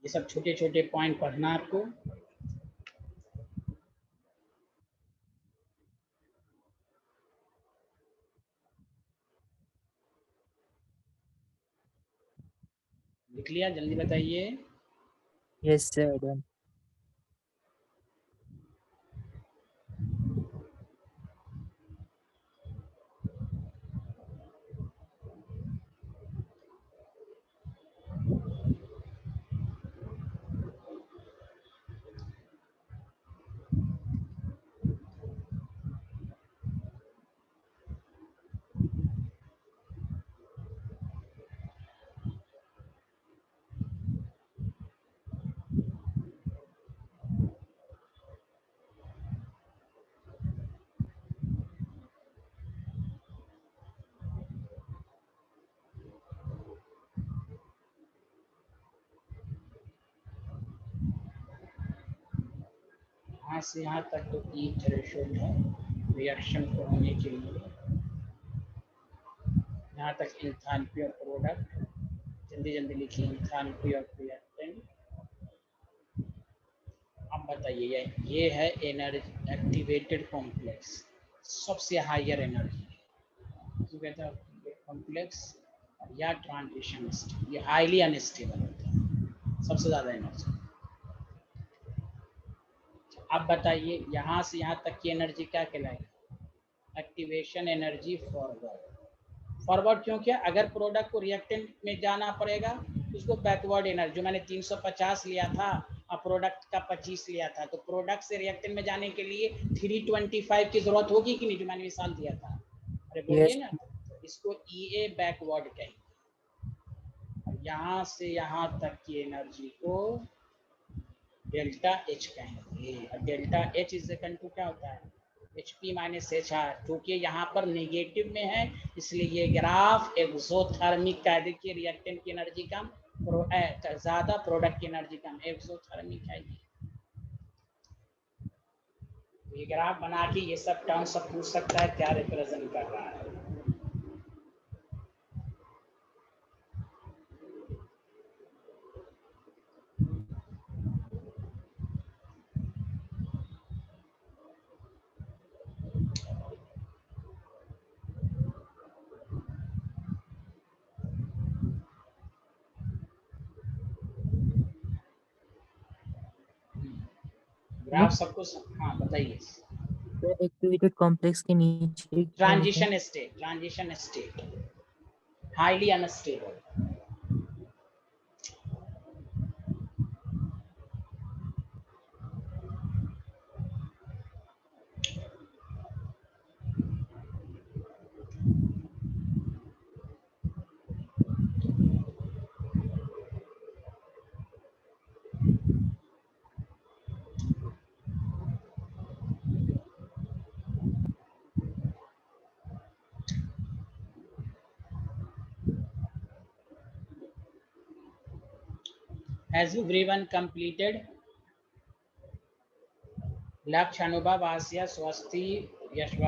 ये सब छोटे छोटे पॉइंट पढ़ना आपको। लिख लिया? जल्दी बताइए। Yes sir, done. यहाँ से यहाँ तक तो ई थ्रेशोल्ड है रिएक्शन को होने के लिए। यहाँ तक एंथैल्पी ऑफ प्रोडक्ट, जल्दी जल्दी लिखिए, एंथैल्पी ऑफ रिएक्टेंट। अब बताइए ये है एनर्जी एक्टिवेटेड कॉम्प्लेक्स, सबसे हायर एनर्जी कॉम्प्लेक्स या ट्रांजिशन स्टेट, ये हाईली अनस्टेबल होता है, सबसे ज्यादा एनर्जी। अब बताइए यहाँ से यहाँ तक की एनर्जी क्या कहलाएगी? Activation energy forward. फॉरवर्ड क्यों किया? अगर प्रोडक्ट को रिएक्टेंट में जाना पड़ेगा तो उसको बैकवर्ड एनर्जी, जो मैंने 350 लिया था और प्रोडक्ट का 25 लिया था, तो प्रोडक्ट से रिएक्टेंट में जाने के लिए 325 की जरूरत होगी कि नहीं, जो मैंने मिसाल दिया था? अरे बोलिए ना। इसको EA बैकवर्ड कहेंगे। यहाँ से यहाँ तक की एनर्जी को डेल्टा H कहेंगे। Delta H is equal to क्या होता है? HP minus HR। क्योंकि यहाँ पर नेगेटिव में है इसलिए ये ग्राफ एक्सोथर्मिक का है। देखिए रिएक्टेंट की एनर्जी कम, ज्यादा, प्रोडक्ट की एनर्जी कम, एक्सोथर्मिक है ये ग्राफ बना के ये सब टर्म सब पूछ सकता है क्या रिप्रेजेंट कर रहा है। ग्राफ सबको हाँ बताइए। एक्टिवेटेड कॉम्प्लेक्स के नीचे transition state highly unstable. Has everyone completed? लक्ष्य, अनुभव, आसिया, स्वस्ति, यश।